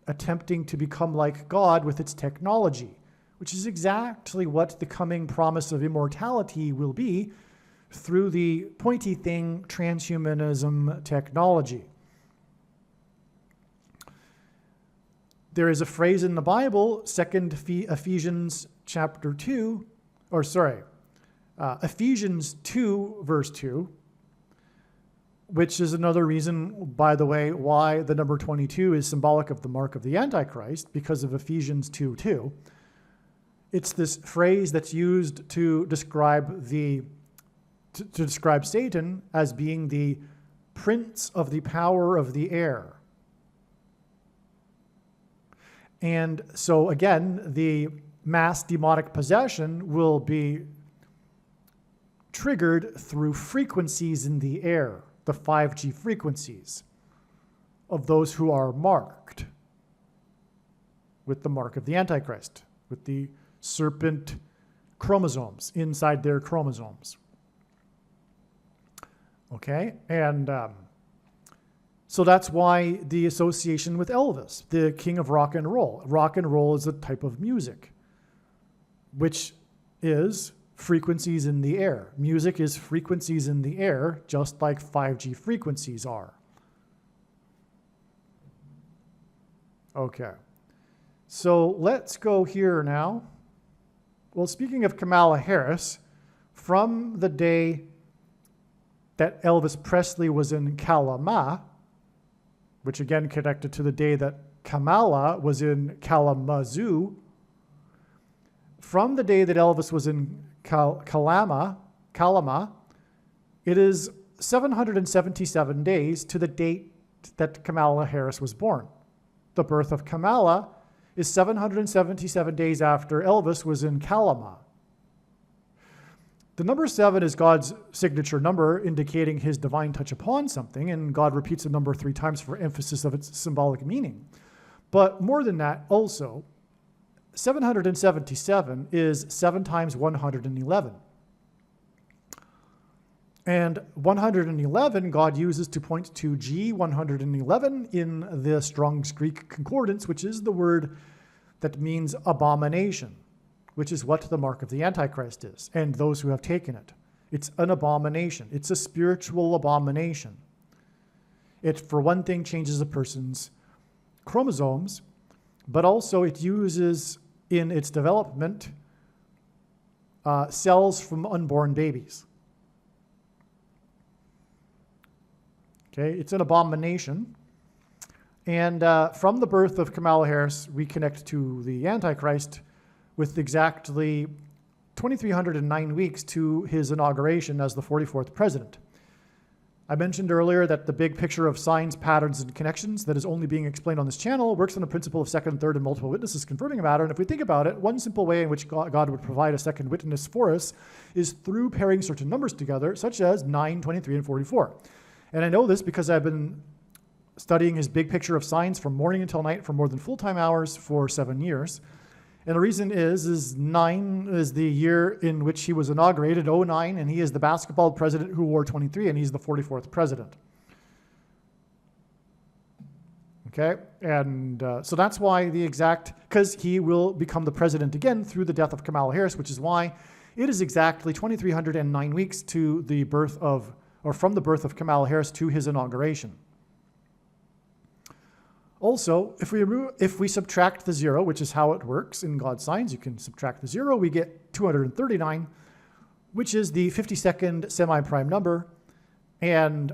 attempting to become like God with its technology, which is exactly what the coming promise of immortality will be through the pointy thing transhumanism technology. There is a phrase in the Bible, Ephesians 2, verse 2, which is another reason, by the way, why the number 22 is symbolic of the mark of the Antichrist, because of Ephesians 2:2. It's this phrase that's used to describe Satan as being the prince of the power of the air. And so again, the mass demonic possession will be triggered through frequencies in the air, the 5G frequencies of those who are marked with the mark of the Antichrist, with the serpent chromosomes inside their chromosomes. Okay, and so that's why the association with Elvis, the king of rock and roll. Rock and roll is a type of music, which is frequencies in the air. Music is frequencies in the air, just like 5G frequencies are. Okay, so let's go here now. Well, speaking of Kamala Harris, from the day that Elvis Presley was in Kalama, which again connected to the day that Kamala was in Kalamazoo, from the day that Elvis was in Kalama, it is 777 days to the date that Kamala Harris was born. The birth of Kamala is 777 days after Elvis was in Kalama. The number 7 is God's signature number, indicating his divine touch upon something, and God repeats the number 3 times for emphasis of its symbolic meaning. But more than that, also, 777 is 7 times 111. And 111 God uses to point to G111 in the Strong's Greek Concordance, which is the word that means abomination, which is what the mark of the Antichrist is, and those who have taken it. It's an abomination. It's a spiritual abomination. It, for one thing, changes a person's chromosomes, but also it uses in its development cells from unborn babies. Okay, it's an abomination. And from the birth of Kamala Harris, we connect to the Antichrist with exactly 2,309 weeks to his inauguration as the 44th president. I mentioned earlier that the big picture of signs, patterns, and connections that is only being explained on this channel works on the principle of second, third, and multiple witnesses confirming a matter. And if we think about it, one simple way in which God would provide a second witness for us is through pairing certain numbers together, such as 9, 23, and 44. And I know this because I've been studying his big picture of signs from morning until night for more than full-time hours for 7 years. And the reason is 9 is the year in which he was inaugurated, 09, and he is the basketball president who wore 23, and he's the 44th president. Okay, and so that's why because he will become the president again through the death of Kamala Harris, which is why it is exactly 2,309 weeks to the birth of, or from the birth of Kamala Harris to his inauguration. Also, if we subtract the 0, which is how it works in God's signs, you can subtract the 0, we get 239, which is the 52nd semi-prime number. And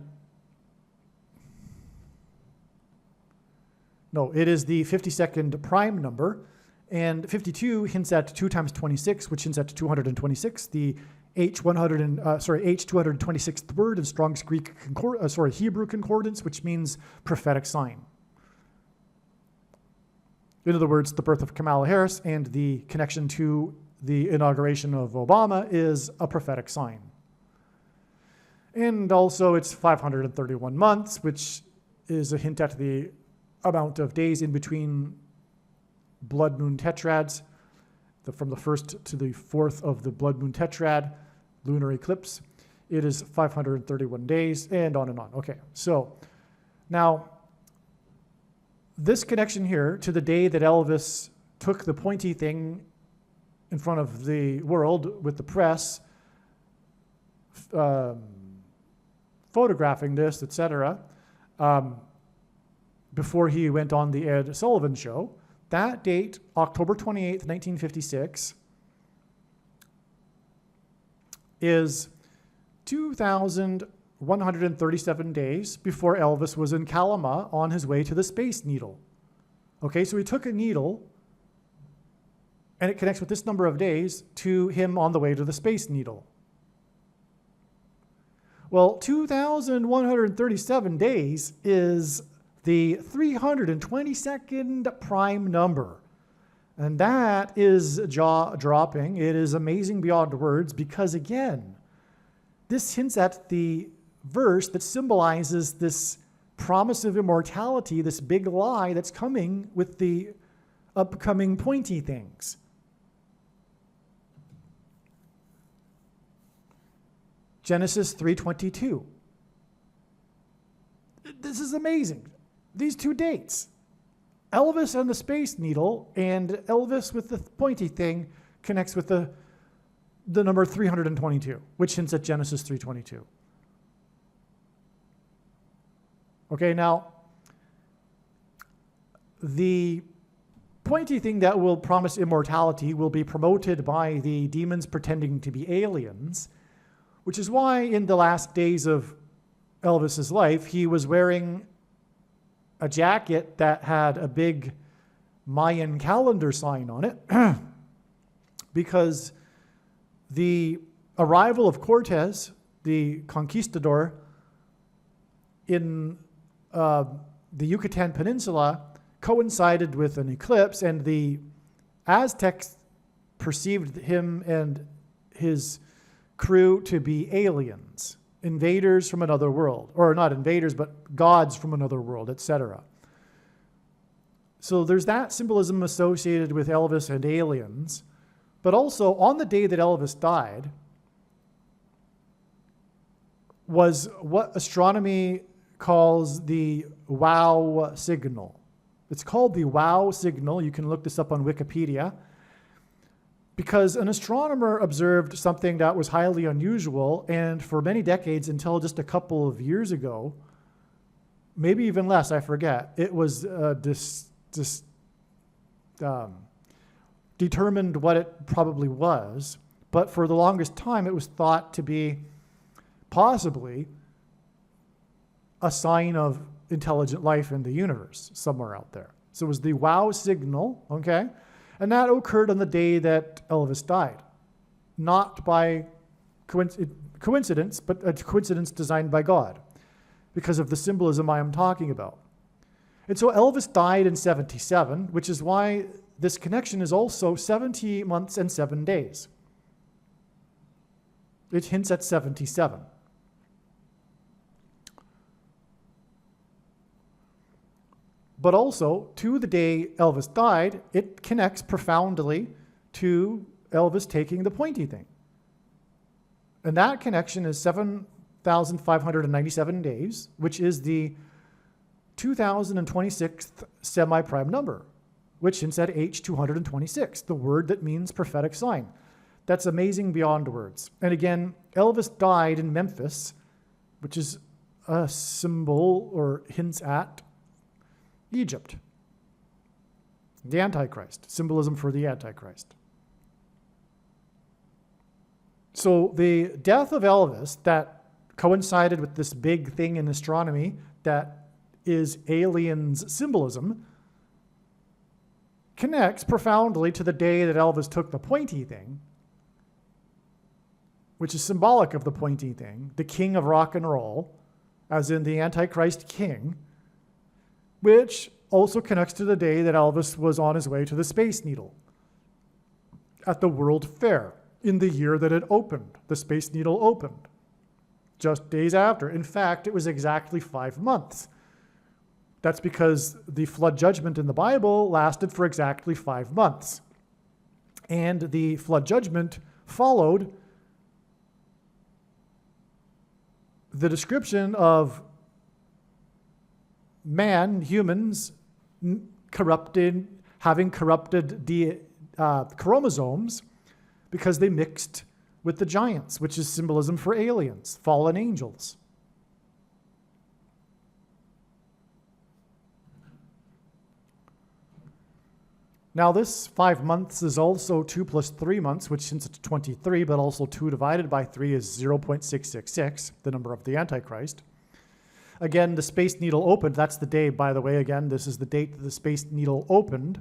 no, it is the 52nd prime number. And 52 hints at 2 times 26, which hints at 226. The H226th word in Strong's Greek Hebrew concordance, which means prophetic sign. In other words, the birth of Kamala Harris and the connection to the inauguration of Obama is a prophetic sign. And also it's 531 months, which is a hint at the amount of days in between blood moon tetrads, from the 1st to the 4th of the blood moon tetrad, lunar eclipse. It is 531 days, and on and on. Okay, so now this connection here to the day that Elvis took the pointy thing in front of the world with the press, photographing this, etc., before he went on the Ed Sullivan Show, that date, October 28th, 1956, is 2,137 days before Elvis was in Kalama on his way to the Space Needle. Okay, so he took a needle, and it connects with this number of days to him on the way to the Space Needle. Well, 2,137 days is the 322nd prime number. And that is jaw-dropping. It is amazing beyond words because, again, this hints at the verse that symbolizes this promise of immortality, this big lie that's coming with the upcoming pointy things. Genesis 3:22. This is amazing. These two dates, Elvis and the Space Needle, and Elvis with the pointy thing connects with the number 322, which hints at Genesis 3:22. Okay, now, the pointy thing that will promise immortality will be promoted by the demons pretending to be aliens, which is why in the last days of Elvis's life, he was wearing a jacket that had a big Mayan calendar sign on it, because the arrival of Cortez, the conquistador, in the Yucatan Peninsula coincided with an eclipse, and the Aztecs perceived him and his crew to be aliens, invaders from another world, or not invaders, but gods from another world, etc. So there's that symbolism associated with Elvis and aliens. But also, on the day that Elvis died, was what astronomy calls the wow signal. It's called the wow signal. You can look this up on Wikipedia. Because an astronomer observed something that was highly unusual, and for many decades, until just a couple of years ago, maybe even less, I forget, it was determined what it probably was. But for the longest time, it was thought to be possibly a sign of intelligent life in the universe somewhere out there. So it was the wow signal, okay? And that occurred on the day that Elvis died. Not by coincidence, but a coincidence designed by God because of the symbolism I am talking about. And so Elvis died in 77, which is why this connection is also 70 months and 7 days. It hints at 77. But also, to the day Elvis died, it connects profoundly to Elvis taking the pointy thing. And that connection is 7,597 days, which is the 2026th semi-prime number, which hints at H226, the word that means prophetic sign. That's amazing beyond words. And again, Elvis died in Memphis, which is a symbol or hints at Egypt. The Antichrist, symbolism for the Antichrist. So the death of Elvis that coincided with this big thing in astronomy that is aliens symbolism connects profoundly to the day that Elvis took the pointy thing, which is symbolic of the pointy thing, the king of rock and roll, as in the Antichrist king, which also connects to the day that Elvis was on his way to the Space Needle at the World Fair in the year that it opened. The Space Needle opened just days after. In fact, it was exactly 5 months. That's because the flood judgment in the Bible lasted for exactly 5 months. And the flood judgment followed the description of man, humans, having corrupted chromosomes because they mixed with the giants, which is symbolism for aliens, fallen angels. Now this 5 months is also 2 plus 3 months, which since it's 23, but also 2 divided by 3 is 0.666, the number of the Antichrist. Again, the Space Needle opened. That's the day, by the way. Again, this is the date that the Space Needle opened.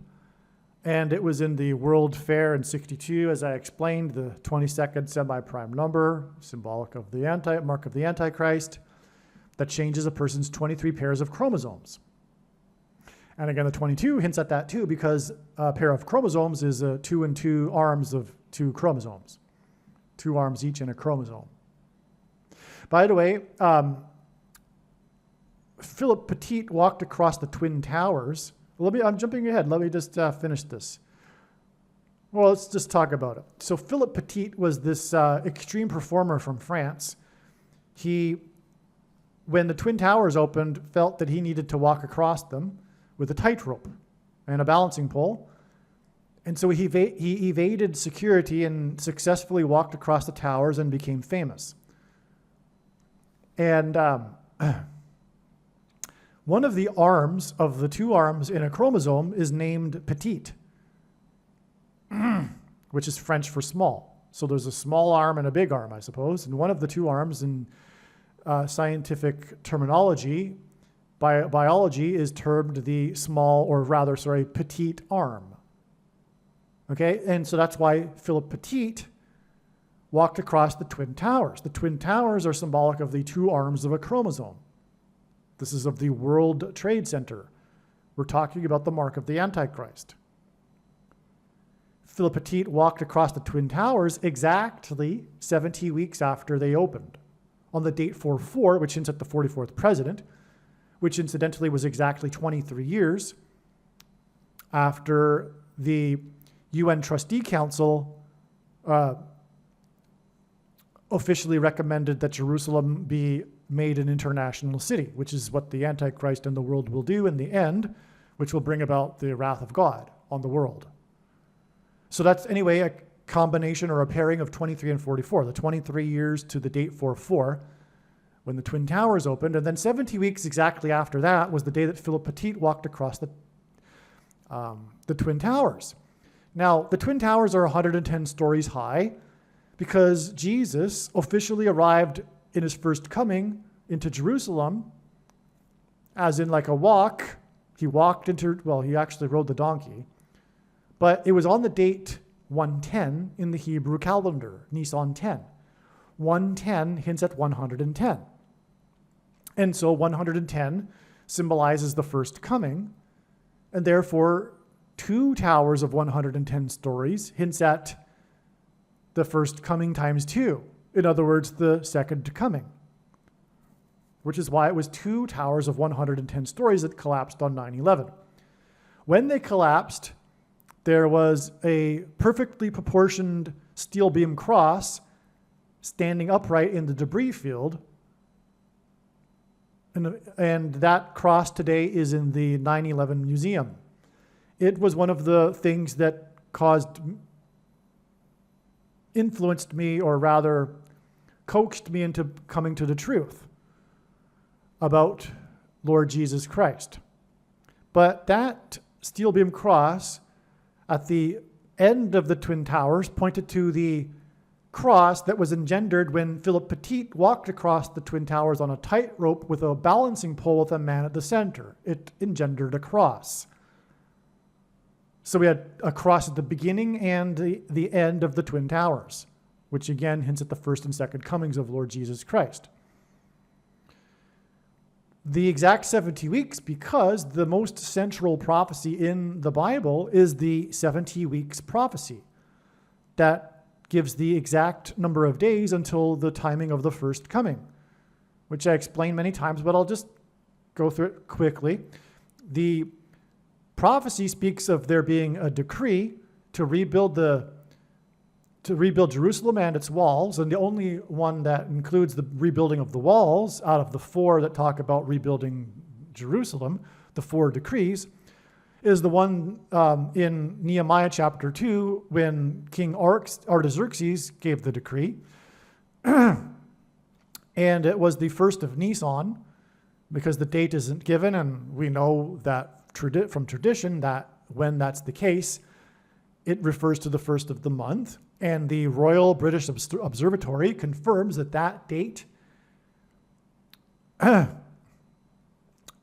And it was in the World Fair in 62, as I explained, the 22nd semi-prime number, symbolic of the mark of the Antichrist, that changes a person's 23 pairs of chromosomes. And again, the 22 hints at that too, because a pair of chromosomes is 2 and 2 arms of 2 chromosomes. 2 arms each in a chromosome. By the way, Philip Petit walked across the Twin Towers. I'm jumping ahead. Let me just finish this. Well, let's just talk about it. So Philip Petit was this extreme performer from France. He, when the Twin Towers opened, felt that he needed to walk across them with a tightrope and a balancing pole. And so he evaded security and successfully walked across the towers and became famous. And one of the arms of the 2 arms in a chromosome is named petite, which is French for small. So there's a small arm and a big arm, I suppose. And one of the 2 arms in scientific terminology, biology, is termed the petite arm. Okay, and so that's why Philip Petit walked across the Twin Towers. The Twin Towers are symbolic of the 2 arms of a chromosome. This is of the World Trade Center. We're talking about the mark of the Antichrist. Philip Petit walked across the Twin Towers exactly 70 weeks after they opened, on the date 44, which hints at the 44th president, which incidentally was exactly 23 years after the UN Trustee Council officially recommended that Jerusalem be made an international city, which is what the Antichrist and the world will do in the end, which will bring about the wrath of God on the world. So that's anyway a combination or a pairing of 23 and 44, the 23 years to the date 44, when the Twin Towers opened, and then 70 weeks exactly after that was the day that Philip Petit walked across the Twin Towers. Now, the Twin Towers are 110 stories high because Jesus officially arrived in his first coming into Jerusalem, as in like a walk. He walked into, well, he actually rode the donkey, but it was on the date 110 in the Hebrew calendar, Nisan 10. 110 hints at 110. And so 110 symbolizes the first coming, and therefore 2 towers of 110 stories hints at the first coming times 2. In other words, the second coming, which is why it was 2 towers of 110 stories that collapsed on 9/11. When they collapsed, there was a perfectly proportioned steel beam cross standing upright in the debris field. And that cross today is in the 9/11 museum. It was one of the things that influenced me, or rather coaxed me into coming to the truth about Lord Jesus Christ. But that steel beam cross at the end of the Twin Towers pointed to the cross that was engendered when Philip Petit walked across the Twin Towers on a tightrope with a balancing pole with a man at the center. It engendered a cross. So we had a cross at the beginning and the end of the Twin Towers, which again hints at the first and second comings of Lord Jesus Christ. The exact 70 weeks, because the most central prophecy in the Bible is the 70 weeks prophecy that gives the exact number of days until the timing of the first coming, which I explained many times, but I'll just go through it quickly. The prophecy speaks of there being a decree to rebuild Jerusalem and its walls, and the only one that includes the rebuilding of the walls out of the 4 that talk about rebuilding Jerusalem, the 4 decrees, is the one in Nehemiah chapter 2 when King Artaxerxes gave the decree. And it was the 1st of Nisan, because the date isn't given, and we know that from tradition that when that's the case, it refers to the 1st of the month. And the Royal British Observatory confirms that that date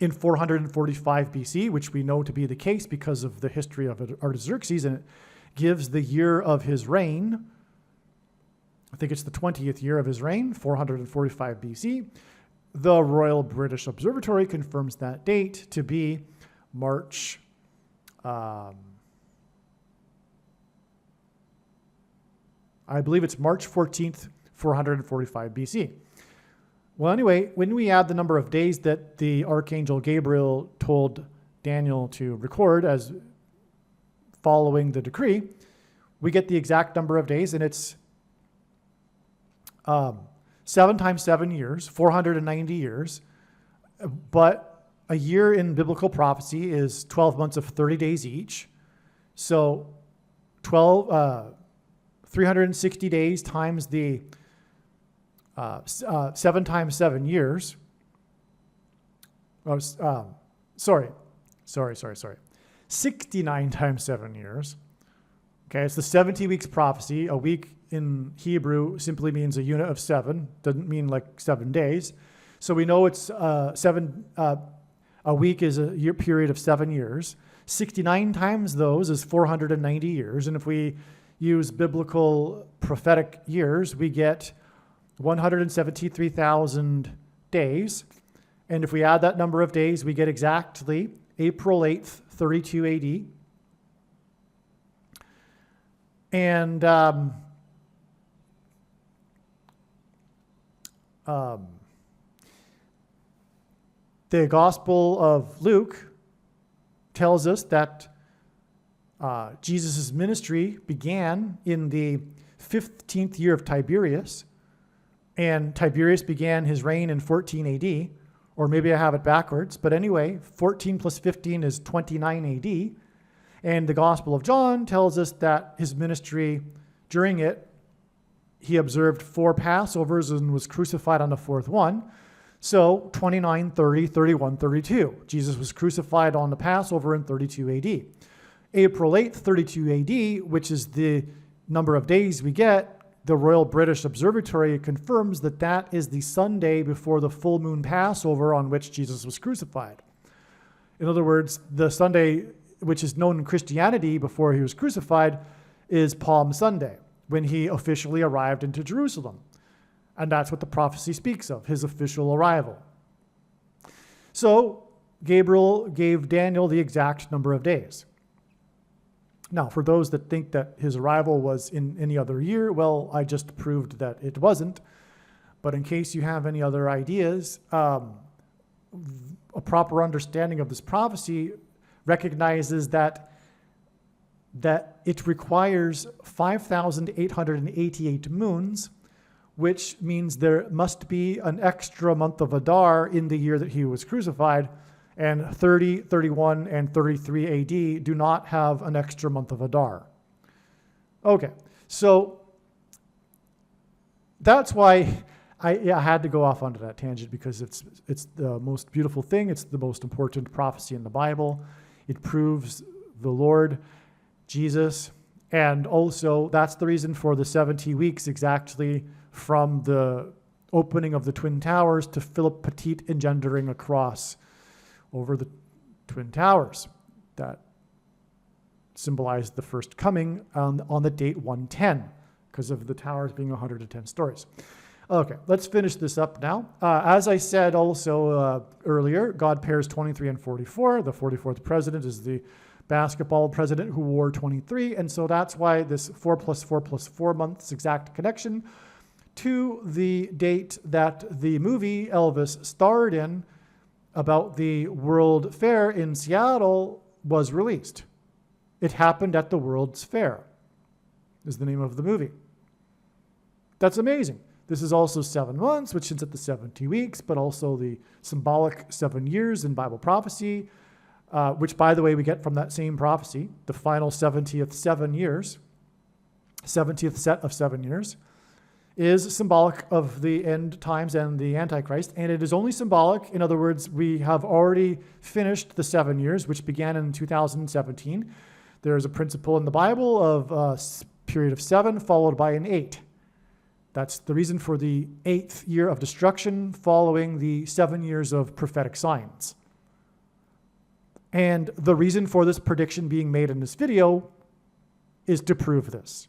in 445 BC, which we know to be the case because of the history of Artaxerxes, and it gives the year of his reign. I think it's the 20th year of his reign, 445 BC. The Royal British Observatory confirms that date to be March I believe it's March 14th, 445 BC. Well, anyway, when we add the number of days that the Archangel Gabriel told Daniel to record as following the decree, we get the exact number of days, and it's 7 times 7 years, 490 years. But a year in biblical prophecy is 12 months of 30 days each. So 360 days times the 7 times 7 years. Sorry. 69 times 7 years. Okay, it's the 70 weeks prophecy. A week in Hebrew simply means a unit of 7. Doesn't mean like 7 days. So we know it's a week is a year period of 7 years. 69 times those is 490 years. And if we use biblical prophetic years, we get 173,000 days. And if we add that number of days, we get exactly April 8th, 32 AD. And the Gospel of Luke tells us that Jesus' ministry began in the 15th year of Tiberius, and Tiberius began his reign in 14 AD, or maybe I have it backwards, but anyway, 14 plus 15 is 29 AD, and the Gospel of John tells us that his ministry, during it, he observed 4 Passovers and was crucified on the 4th one. So 29, 30, 31, 32. Jesus was crucified on the Passover in 32 AD. April 8th, 32 AD, which is the number of days we get, the Royal British Observatory confirms that that is the Sunday before the full moon Passover on which Jesus was crucified. In other words, the Sunday, which is known in Christianity before he was crucified, is Palm Sunday, when he officially arrived into Jerusalem. And that's what the prophecy speaks of, his official arrival. So Gabriel gave Daniel the exact number of days. Now, for those that think that his arrival was in any other year, well, I just proved that it wasn't. But in case you have any other ideas, a proper understanding of this prophecy recognizes that it requires 5,888 moons, which means there must be an extra month of Adar in the year that he was crucified, and 30, 31, and 33 AD do not have an extra month of Adar. Okay, so that's why I had to go off onto that tangent, because it's the most beautiful thing. It's the most important prophecy in the Bible. It proves the Lord Jesus, and also that's the reason for the 70 weeks exactly from the opening of the Twin Towers to Philip Petit engendering a cross over the Twin Towers that symbolized the first coming on the date 110 because of the towers being 110 stories. Okay, let's finish this up now. As I said also earlier, God pairs 23 and 44. The 44th president is the basketball president who wore 23, and so that's why this 4 plus 4 plus 4 months exact connection to the date that the movie Elvis starred in about the World Fair in Seattle was released. It happened at the World's Fair, is the name of the movie. That's amazing. This is also 7 months, which is at the 70 weeks, but also the symbolic 7 years in Bible prophecy, which, by the way, we get from that same prophecy, the final 70th 7 years, 70th set of 7 years, is symbolic of the end times and the Antichrist, and it is only symbolic. In other words, we have already finished the 7 years, which began in 2017. There is a principle in the Bible of a period of 7 followed by an 8. That's the reason for the 8th year of destruction following the 7 years of prophetic signs. And the reason for this prediction being made in this video is to prove this.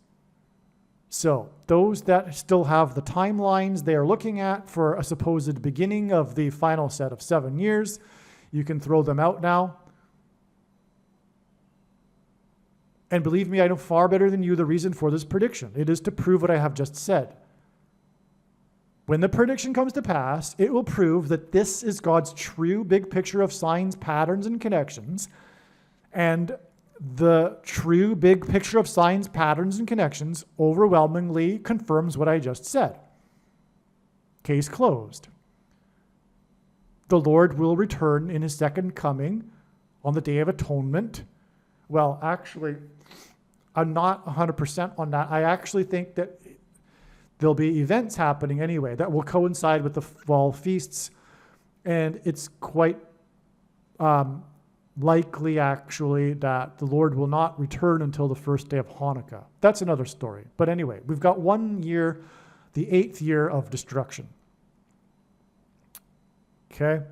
So those that still have the timelines they are looking at for a supposed beginning of the final set of 7 years, you can throw them out now. And believe me, I know far better than you the reason for this prediction. It is to prove what I have just said. When the prediction comes to pass, it will prove that this is God's true big picture of signs, patterns, and connections. And the true big picture of signs, patterns, and connections overwhelmingly confirms what I just said. Case closed. The Lord will return in his second coming on the Day of Atonement. Well, actually, I'm not 100% on that. I actually think that there'll be events happening anyway that will coincide with the fall feasts, and it's quite likely, actually, that the Lord will not return until the first day of Hanukkah. That's another story. But anyway, we've got 1 year, the 8th year of destruction. Okay?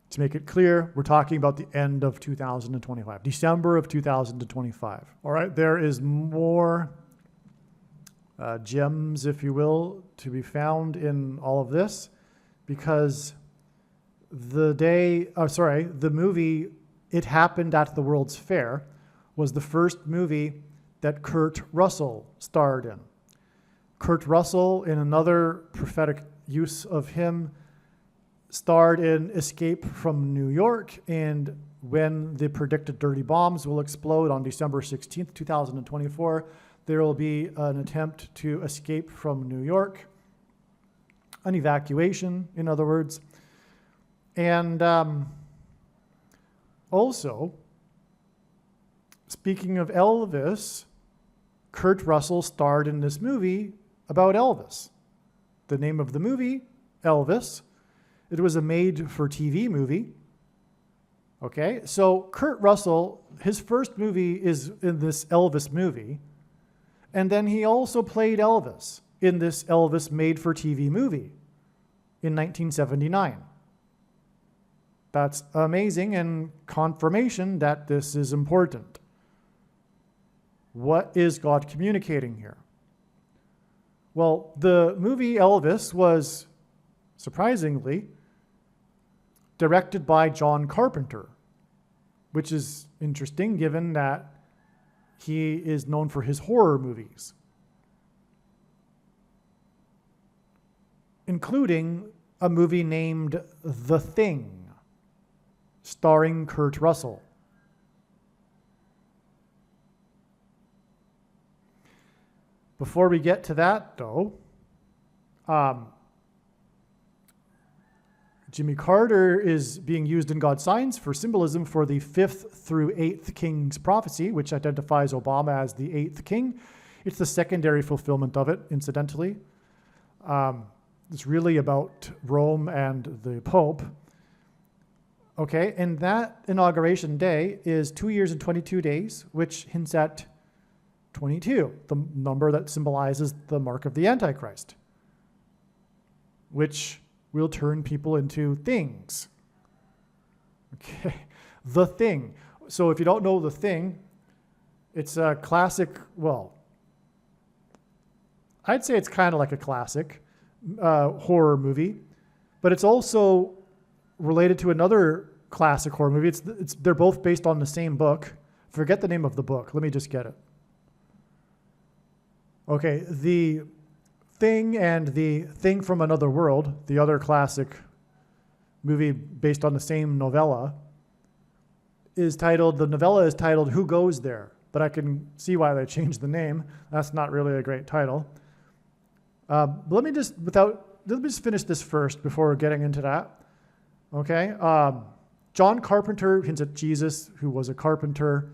To make it clear, we're talking about the end of 2025, December of 2025. All right, there is more gems, if you will, to be found in all of this, because the movie It Happened at the World's Fair was the first movie that Kurt Russell starred in. Kurt Russell, in another prophetic use of him, starred in Escape from New York and When the Predicted Dirty Bombs Will Explode on December 16th, 2024. There will be an attempt to escape from New York, an evacuation, in other words. And also, speaking of Elvis, Kurt Russell starred in this movie about Elvis. The name of the movie, Elvis. It was a made-for-TV movie. Okay, so Kurt Russell, his first movie is in this Elvis movie, and then he also played Elvis in this Elvis made-for-TV movie in 1979. That's amazing and confirmation that this is important. What is God communicating here? Well, the movie Elvis was, surprisingly, directed by John Carpenter, which is interesting given that he is known for his horror movies, including a movie named The Thing, starring Kurt Russell. Before we get to that, though, Jimmy Carter is being used in God's signs for symbolism for the 5th through 8th king's prophecy, which identifies Obama as the 8th king. It's the secondary fulfillment of it, incidentally. It's really about Rome and the Pope. Okay, and that inauguration day is 2 years and 22 days, which hints at 22, the number that symbolizes the mark of the Antichrist, which will turn people into things. Okay, The Thing. So if you don't know The Thing, it's a classic, well, I'd say it's kind of like a classic horror movie, but it's also related to another classic horror movie. They're both based on the same book. Forget the name of the book. Let me just get it. Okay, The Thing and The Thing from Another World, the other classic movie based on the same novella, the novella is titled Who Goes There? But I can see why they changed the name. That's not really a great title. Let me just finish this first before getting into that. Okay, John Carpenter hints at Jesus, who was a carpenter.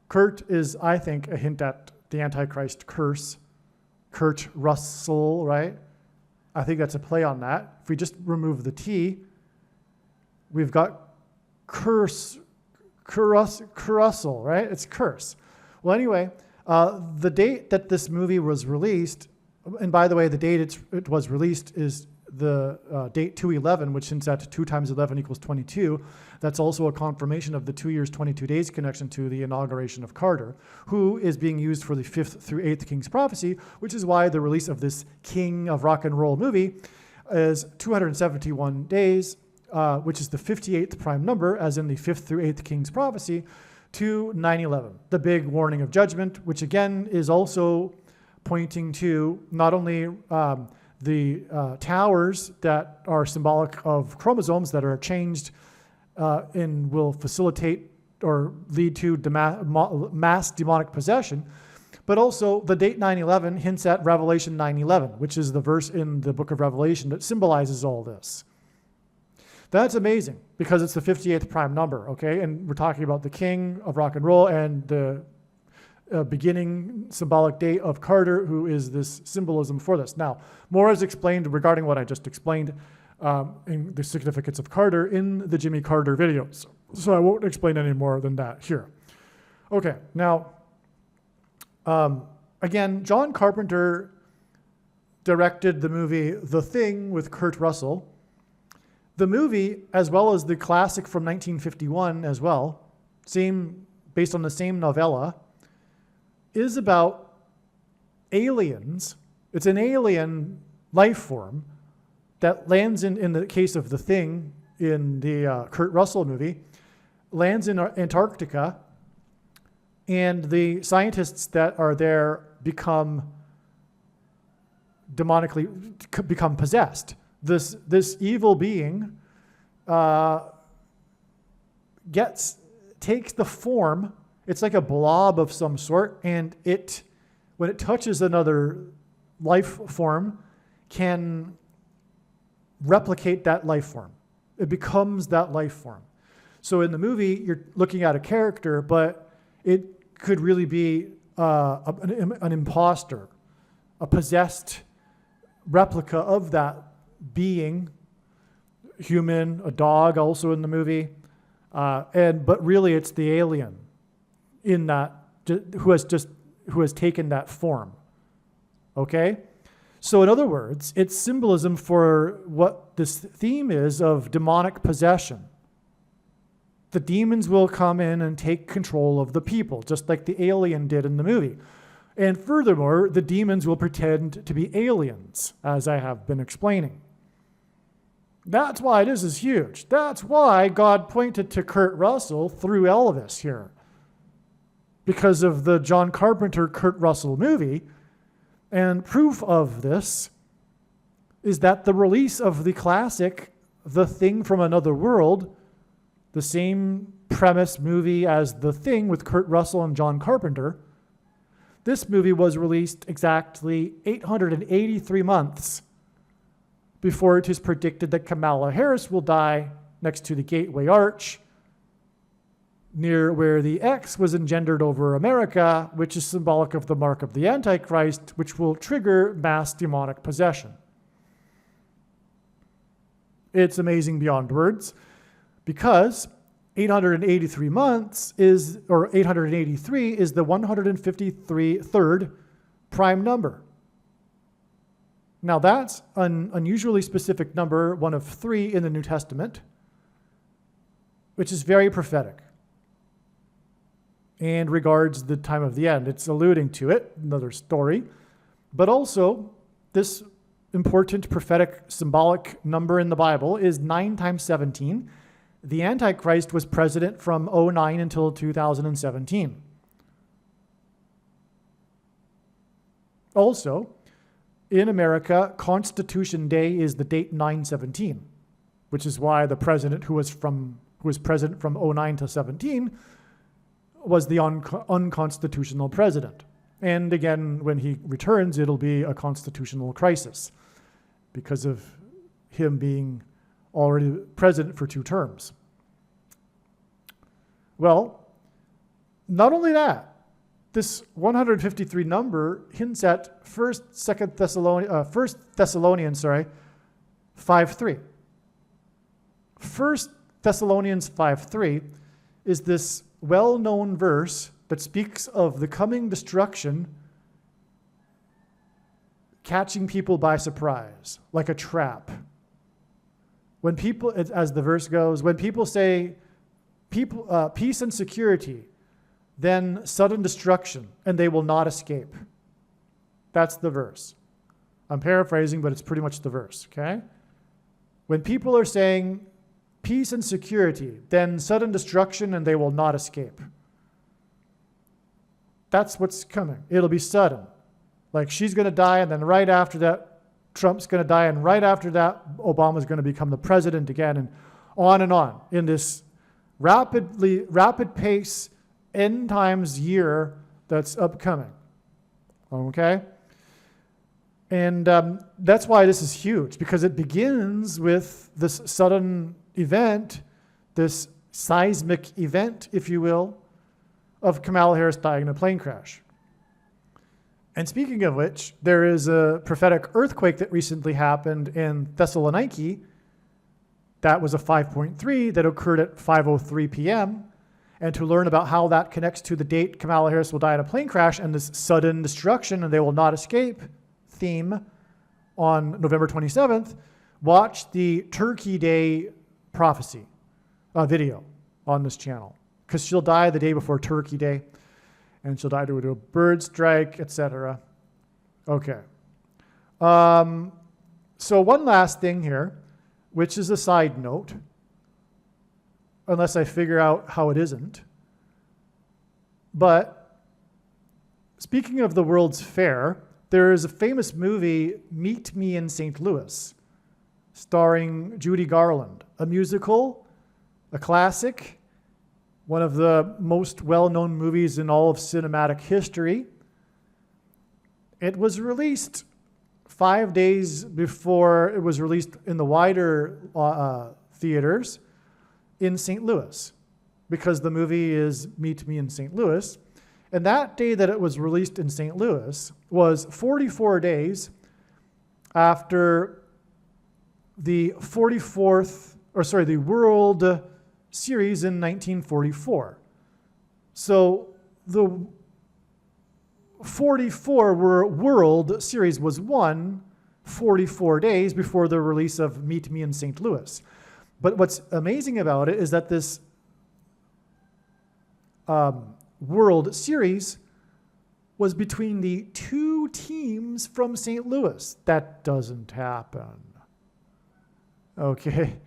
Kurt is, I think, a hint at the Antichrist curse. Kurt Russell, right? I think that's a play on that. If we just remove the T, we've got Russell, right? It's curse. Well, anyway, the date that this movie was released, and by the way, the date it was released is the date 2/11, which hints at 2 times 11 equals 22. That's also a confirmation of the 2 years, 22 days connection to the inauguration of Carter, who is being used for the 5th through 8th King's prophecy, which is why the release of this King of Rock and Roll movie is 271 days, which is the 58th prime number, as in the 5th through 8th King's prophecy, to 9/11, the big warning of judgment, which again is also pointing to not only the towers that are symbolic of chromosomes that are changed and will facilitate or lead to mass demonic possession, but also the date 9/11 hints at Revelation 9/11, which is the verse in the book of Revelation that symbolizes all this. That's amazing because it's the 58th prime number, okay? And we're talking about the King of Rock and Roll and the beginning symbolic date of Carter, who is this symbolism for this. Now, more is explained regarding what I just explained in the significance of Carter in the Jimmy Carter videos. So I won't explain any more than that here. Okay, now, again, John Carpenter directed the movie The Thing with Kurt Russell. The movie, as well as the classic from 1951 as well, based on the same novella, is about aliens. It's an alien life form that lands in the case of The Thing in the Kurt Russell movie, lands in Antarctica, and the scientists that are there become possessed. This evil being takes the form. It's like a blob of some sort, and when it touches another life form, can replicate that life form. It becomes that life form. So in the movie, you're looking at a character, but it could really be an imposter, a possessed replica of that being, human, a dog also in the movie, but really it's the alien in that who has taken that form. Okay? So in other words, it's symbolism for what this theme is of demonic possession. The demons will come in and take control of the people, just like the alien did in the movie. And furthermore, the demons will pretend to be aliens, as I have been explaining. That's why this is huge. That's why God pointed to Kurt Russell through Elvis here. Because of the John Carpenter Kurt Russell movie. And proof of this is that the release of the classic The Thing from Another World, the same premise movie as The Thing with Kurt Russell and John Carpenter, this movie was released exactly 883 months before it is predicted that Kamala Harris will die next to the Gateway Arch, near where the X was engendered over America, which is symbolic of the mark of the Antichrist, which will trigger mass demonic possession. It's amazing beyond words, because 883 months or 883 is the 153rd prime number. Now that's an unusually specific number, one of 3 in the New Testament, which is very prophetic and regards the time of the end. It's alluding to it, another story. But also, this important prophetic symbolic number in the Bible is 9 times 17. The Antichrist was president from 2009 until 2017. Also, in America, Constitution Day is the date 9/17, which is why the president who was president from 2009 to 17 was the unconstitutional president. And again, when he returns, it'll be a constitutional crisis because of him being already president for 2 terms. Well, not only that, this 153 number hints at 1 Thessalonians 5:3. 1 Thessalonians 5:3 is this well-known verse that speaks of the coming destruction catching people by surprise, like a trap. When people, as the verse goes, when people say peace and security, then sudden destruction, and they will not escape. That's the verse. I'm paraphrasing, but it's pretty much the verse, okay? When people are saying peace and security, then sudden destruction, and they will not escape. That's what's coming. It'll be sudden. Like she's going to die, and then right after that, Trump's going to die, and right after that, Obama's going to become the president again, and on in this rapid pace, end times year that's upcoming. Okay? And that's why this is huge, because it begins with this sudden event, this seismic event, if you will, of Kamala Harris dying in a plane crash. And speaking of which, there is a prophetic earthquake that recently happened in Thessaloniki. That was a 5.3 that occurred at 5:03 p.m. And to learn about how that connects to the date Kamala Harris will die in a plane crash and this sudden destruction and they will not escape theme on November 27th, watch the Turkey Day prophecy video on this channel. Because she'll die the day before Turkey Day, and she'll die due to a bird strike, etc. Okay. So one last thing here, which is a side note, unless I figure out how it isn't. But speaking of the World's Fair, there is a famous movie, Meet Me in St. Louis, starring Judy Garland, a musical, a classic, one of the most well-known movies in all of cinematic history. It was released 5 days before it was released in the wider theaters in St. Louis, because the movie is Meet Me in St. Louis. And that day that it was released in St. Louis was 44 days after the the World Series in 1944. So the 44 World Series was won 44 days before the release of Meet Me in St. Louis. But what's amazing about it is that this World Series was between the two teams from St. Louis. That doesn't happen. Okay.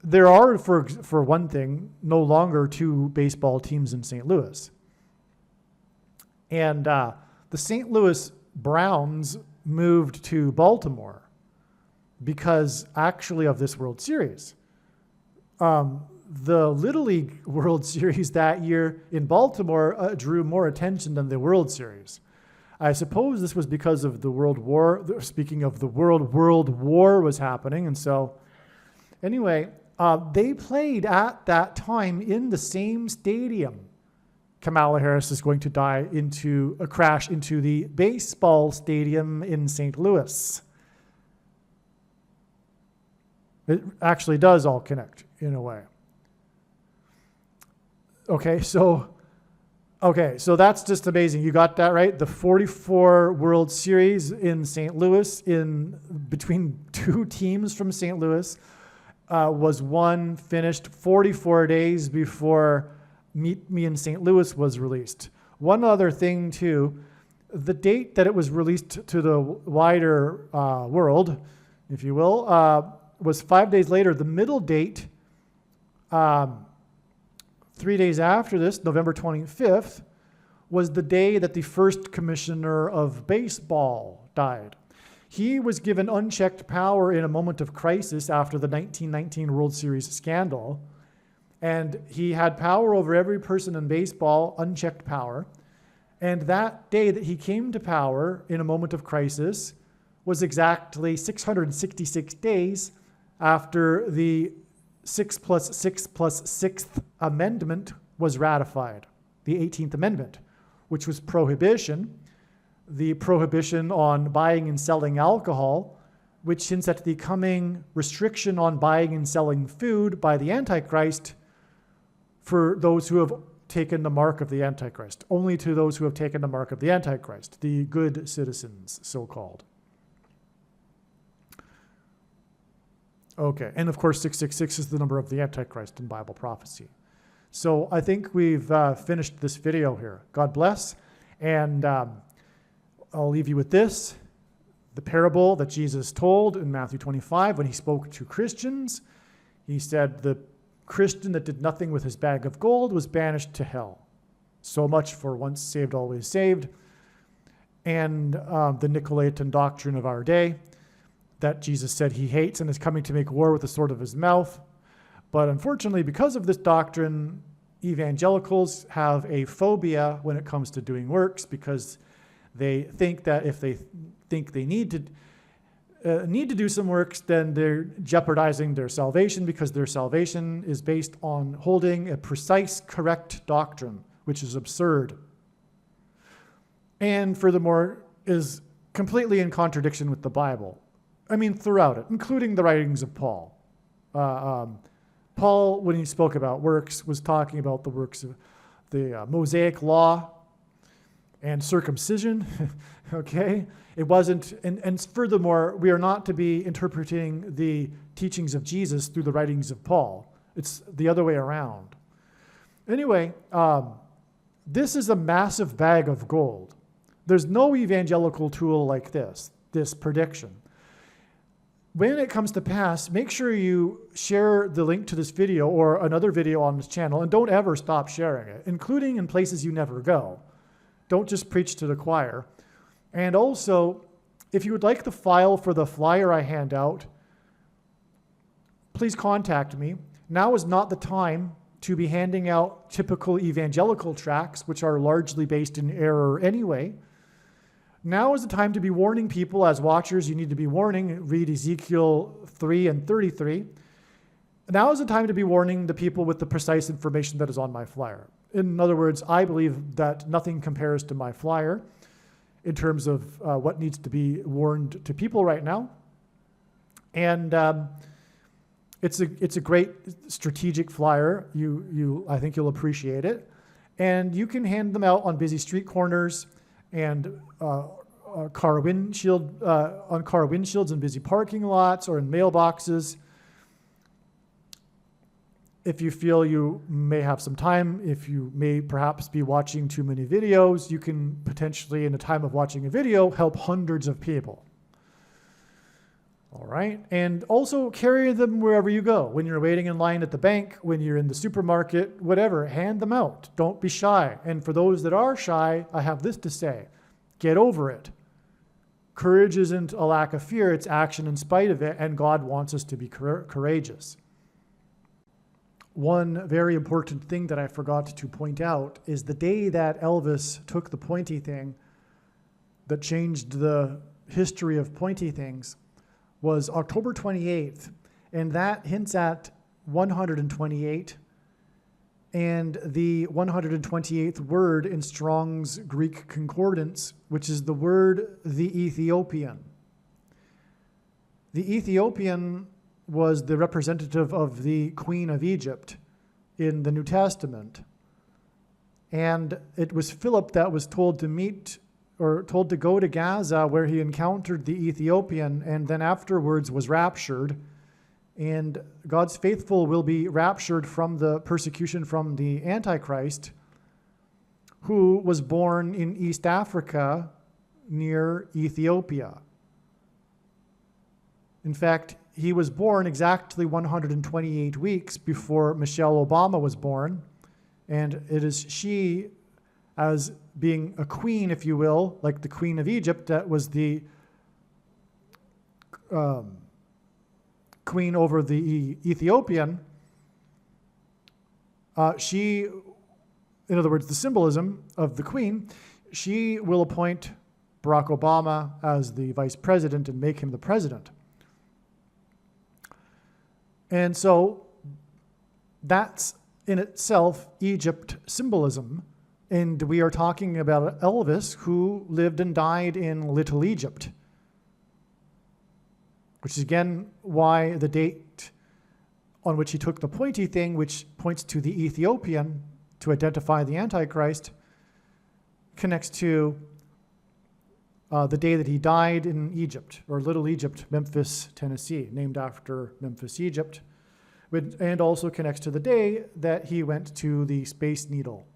There are, for one thing, no longer two baseball teams in St. Louis. And the St. Louis Browns moved to Baltimore because actually of this World Series. The Little League World Series that year in Baltimore drew more attention than the World Series. I suppose this was because of the World War. Speaking of the World War was happening. And so anyway, they played at that time in the same stadium. Kamala Harris is going to die into a crash into the baseball stadium in St. Louis. It actually does all connect in a way. Okay, so that's just amazing. You got that right? The 44 World Series in St. Louis, in between two teams from St. Louis, was finished 44 days before Meet Me in St. Louis was released. One other thing too, the date that it was released to the wider world, if you will, was 5 days later. The middle date, 3 days after this, November 25th, was the day that the first commissioner of baseball died. He was given unchecked power in a moment of crisis after the 1919 World Series scandal. And he had power over every person in baseball, unchecked power. And that day that he came to power in a moment of crisis was exactly 666 days after the 6+6+6th Amendment was ratified, the 18th Amendment, which was prohibition, the prohibition on buying and selling alcohol, which hints at the coming restriction on buying and selling food by the Antichrist for those who have taken the mark of the Antichrist, only to those who have taken the mark of the Antichrist, the good citizens, so-called. Okay, and of course 666 is the number of the Antichrist in Bible prophecy. So I think we've finished this video here. God bless, and I'll leave you with this. The parable that Jesus told in Matthew 25 when he spoke to Christians. He said the Christian that did nothing with his bag of gold was banished to hell. So much for once saved, always saved. And the Nicolaitan doctrine of our day that Jesus said he hates and is coming to make war with the sword of his mouth. But unfortunately, because of this doctrine, evangelicals have a phobia when it comes to doing works, because they think that if they think they need to do some works, then they're jeopardizing their salvation, because their salvation is based on holding a precise, correct doctrine, which is absurd. And furthermore, is completely in contradiction with the Bible. I mean, throughout it, including the writings of Paul. Paul, when he spoke about works, was talking about the works of the Mosaic law and circumcision, okay? It wasn't, and furthermore, we are not to be interpreting the teachings of Jesus through the writings of Paul. It's the other way around. Anyway, this is a massive bag of gold. There's no evangelical tool like this prediction. When it comes to pass, make sure you share the link to this video or another video on this channel, and don't ever stop sharing it, including in places you never go. Don't just preach to the choir. And also, if you would like the file for the flyer I hand out, please contact me. Now is not the time to be handing out typical evangelical tracts, which are largely based in error anyway. Now is the time to be warning people. As watchers, you need to be warning. Read Ezekiel 3 and 33. Now is the time to be warning the people with the precise information that is on my flyer. In other words, I believe that nothing compares to my flyer in terms of what needs to be warned to people right now. And it's a great strategic flyer. I think you'll appreciate it. And you can hand them out on busy street corners and car windshields in busy parking lots or in mailboxes. If you feel you may have some time, if you may perhaps be watching too many videos, you can potentially, in the time of watching a video, help hundreds of people. All right, and also carry them wherever you go. When you're waiting in line at the bank, when you're in the supermarket, whatever, hand them out. Don't be shy. And for those that are shy, I have this to say: get over it. Courage isn't a lack of fear, it's action in spite of it, and God wants us to be courageous. One very important thing that I forgot to point out is the day that Elvis took the pointy thing that changed the history of pointy things was October 28th, and that hints at 128, and the 128th word in Strong's Greek Concordance, which is the word the Ethiopian. The Ethiopian was the representative of the Queen of Egypt in the New Testament. And it was Philip that was told to go to Gaza, where he encountered the Ethiopian, and then afterwards was raptured. And God's faithful will be raptured from the persecution from the Antichrist, who was born in East Africa near Ethiopia. In fact, he was born exactly 128 weeks before Michelle Obama was born, and it is she, as being a queen, if you will, like the Queen of Egypt, that was the queen over the Ethiopian. She, in other words, the symbolism of the queen, she will appoint Barack Obama as the vice president and make him the president. And so that's in itself Egypt symbolism. And we are talking about Elvis, who lived and died in Little Egypt, which is again why the date on which he took the pointy thing, which points to the Ethiopian to identify the Antichrist, connects to the day that he died in Egypt, or Little Egypt, Memphis, Tennessee, named after Memphis, Egypt, and also connects to the day that he went to the Space Needle.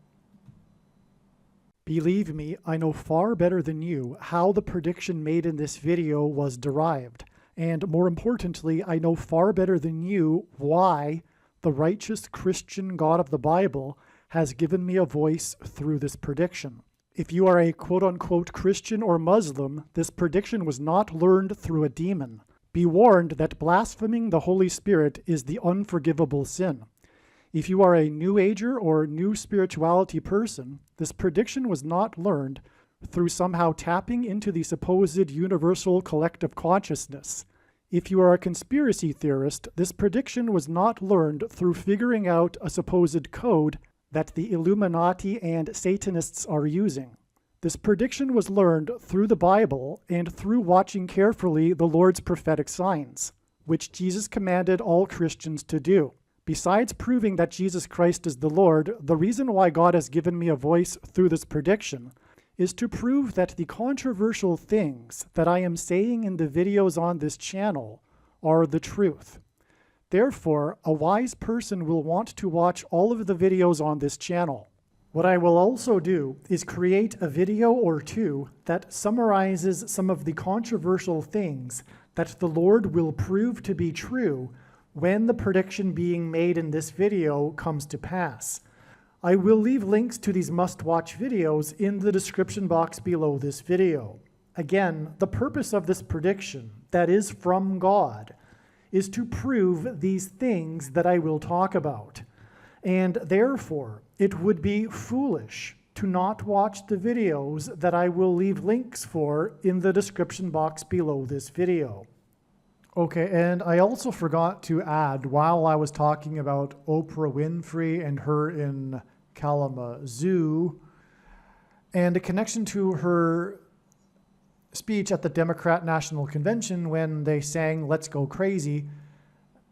Believe me, I know far better than you how the prediction made in this video was derived. And more importantly, I know far better than you why the righteous Christian God of the Bible has given me a voice through this prediction. If you are a quote-unquote Christian or Muslim, this prediction was not learned through a demon. Be warned that blaspheming the Holy Spirit is the unforgivable sin. If you are a New Ager or New Spirituality person, this prediction was not learned through somehow tapping into the supposed universal collective consciousness. If you are a conspiracy theorist, this prediction was not learned through figuring out a supposed code that the Illuminati and Satanists are using. This prediction was learned through the Bible and through watching carefully the Lord's prophetic signs, which Jesus commanded all Christians to do. Besides proving that Jesus Christ is the Lord, the reason why God has given me a voice through this prediction is to prove that the controversial things that I am saying in the videos on this channel are the truth. Therefore, a wise person will want to watch all of the videos on this channel. What I will also do is create a video or two that summarizes some of the controversial things that the Lord will prove to be true when the prediction being made in this video comes to pass. I will leave links to these must-watch videos in the description box below this video. Again, the purpose of this prediction, that is from God, is to prove these things that I will talk about. And therefore, it would be foolish to not watch the videos that I will leave links for in the description box below this video. Okay, and I also forgot to add, while I was talking about Oprah Winfrey and her in Kalamazoo, and a connection to her speech at the Democrat National Convention when they sang "Let's Go Crazy,"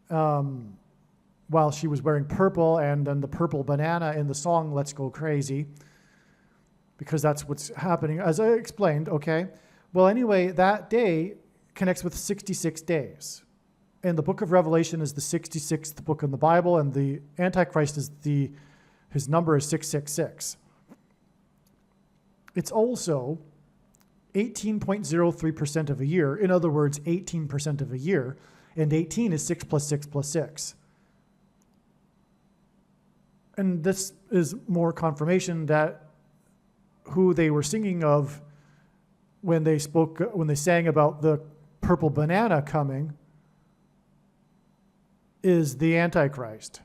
while she was wearing purple, and then the purple banana in the song "Let's Go Crazy," because that's what's happening, as I explained, okay? Well, anyway, that day connects with 66 days. And the book of Revelation is the 66th book in the Bible, and the Antichrist is his number is 666. It's also 18.03% of a year. In other words, 18% of a year. And 18 is 6 plus 6 plus 6. And this is more confirmation that who they were singing of when they sang about the purple banana coming is the Antichrist.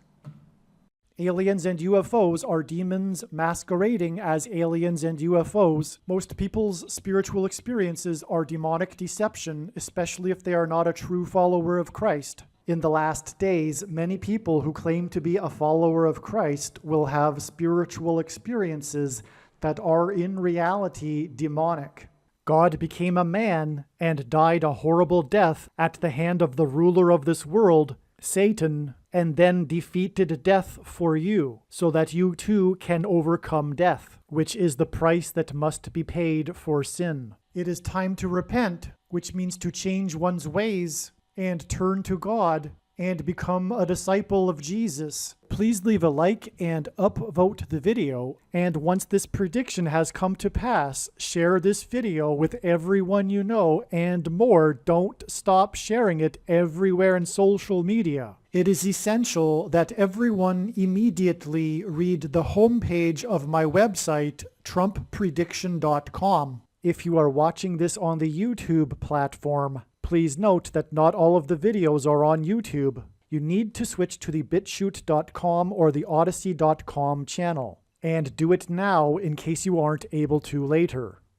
Aliens and UFOs are demons masquerading as aliens and UFOs. Most people's spiritual experiences are demonic deception, especially if they are not a true follower of Christ. In the last days, many people who claim to be a follower of Christ will have spiritual experiences that are in reality demonic. God became a man and died a horrible death at the hand of the ruler of this world, Satan, and then defeated death for you, so that you too can overcome death, which is the price that must be paid for sin. It is time to repent, which means to change one's ways and turn to God and become a disciple of Jesus. Please leave a like and upvote the video, and once this prediction has come to pass, share this video with everyone you know, and more, don't stop sharing it everywhere in social media. It is essential that everyone immediately read the homepage of my website, TrumpPrediction.com. If you are watching this on the YouTube platform, please note that not all of the videos are on YouTube. You need to switch to the BitChute.com or the Odyssey.com channel. And do it now in case you aren't able to later.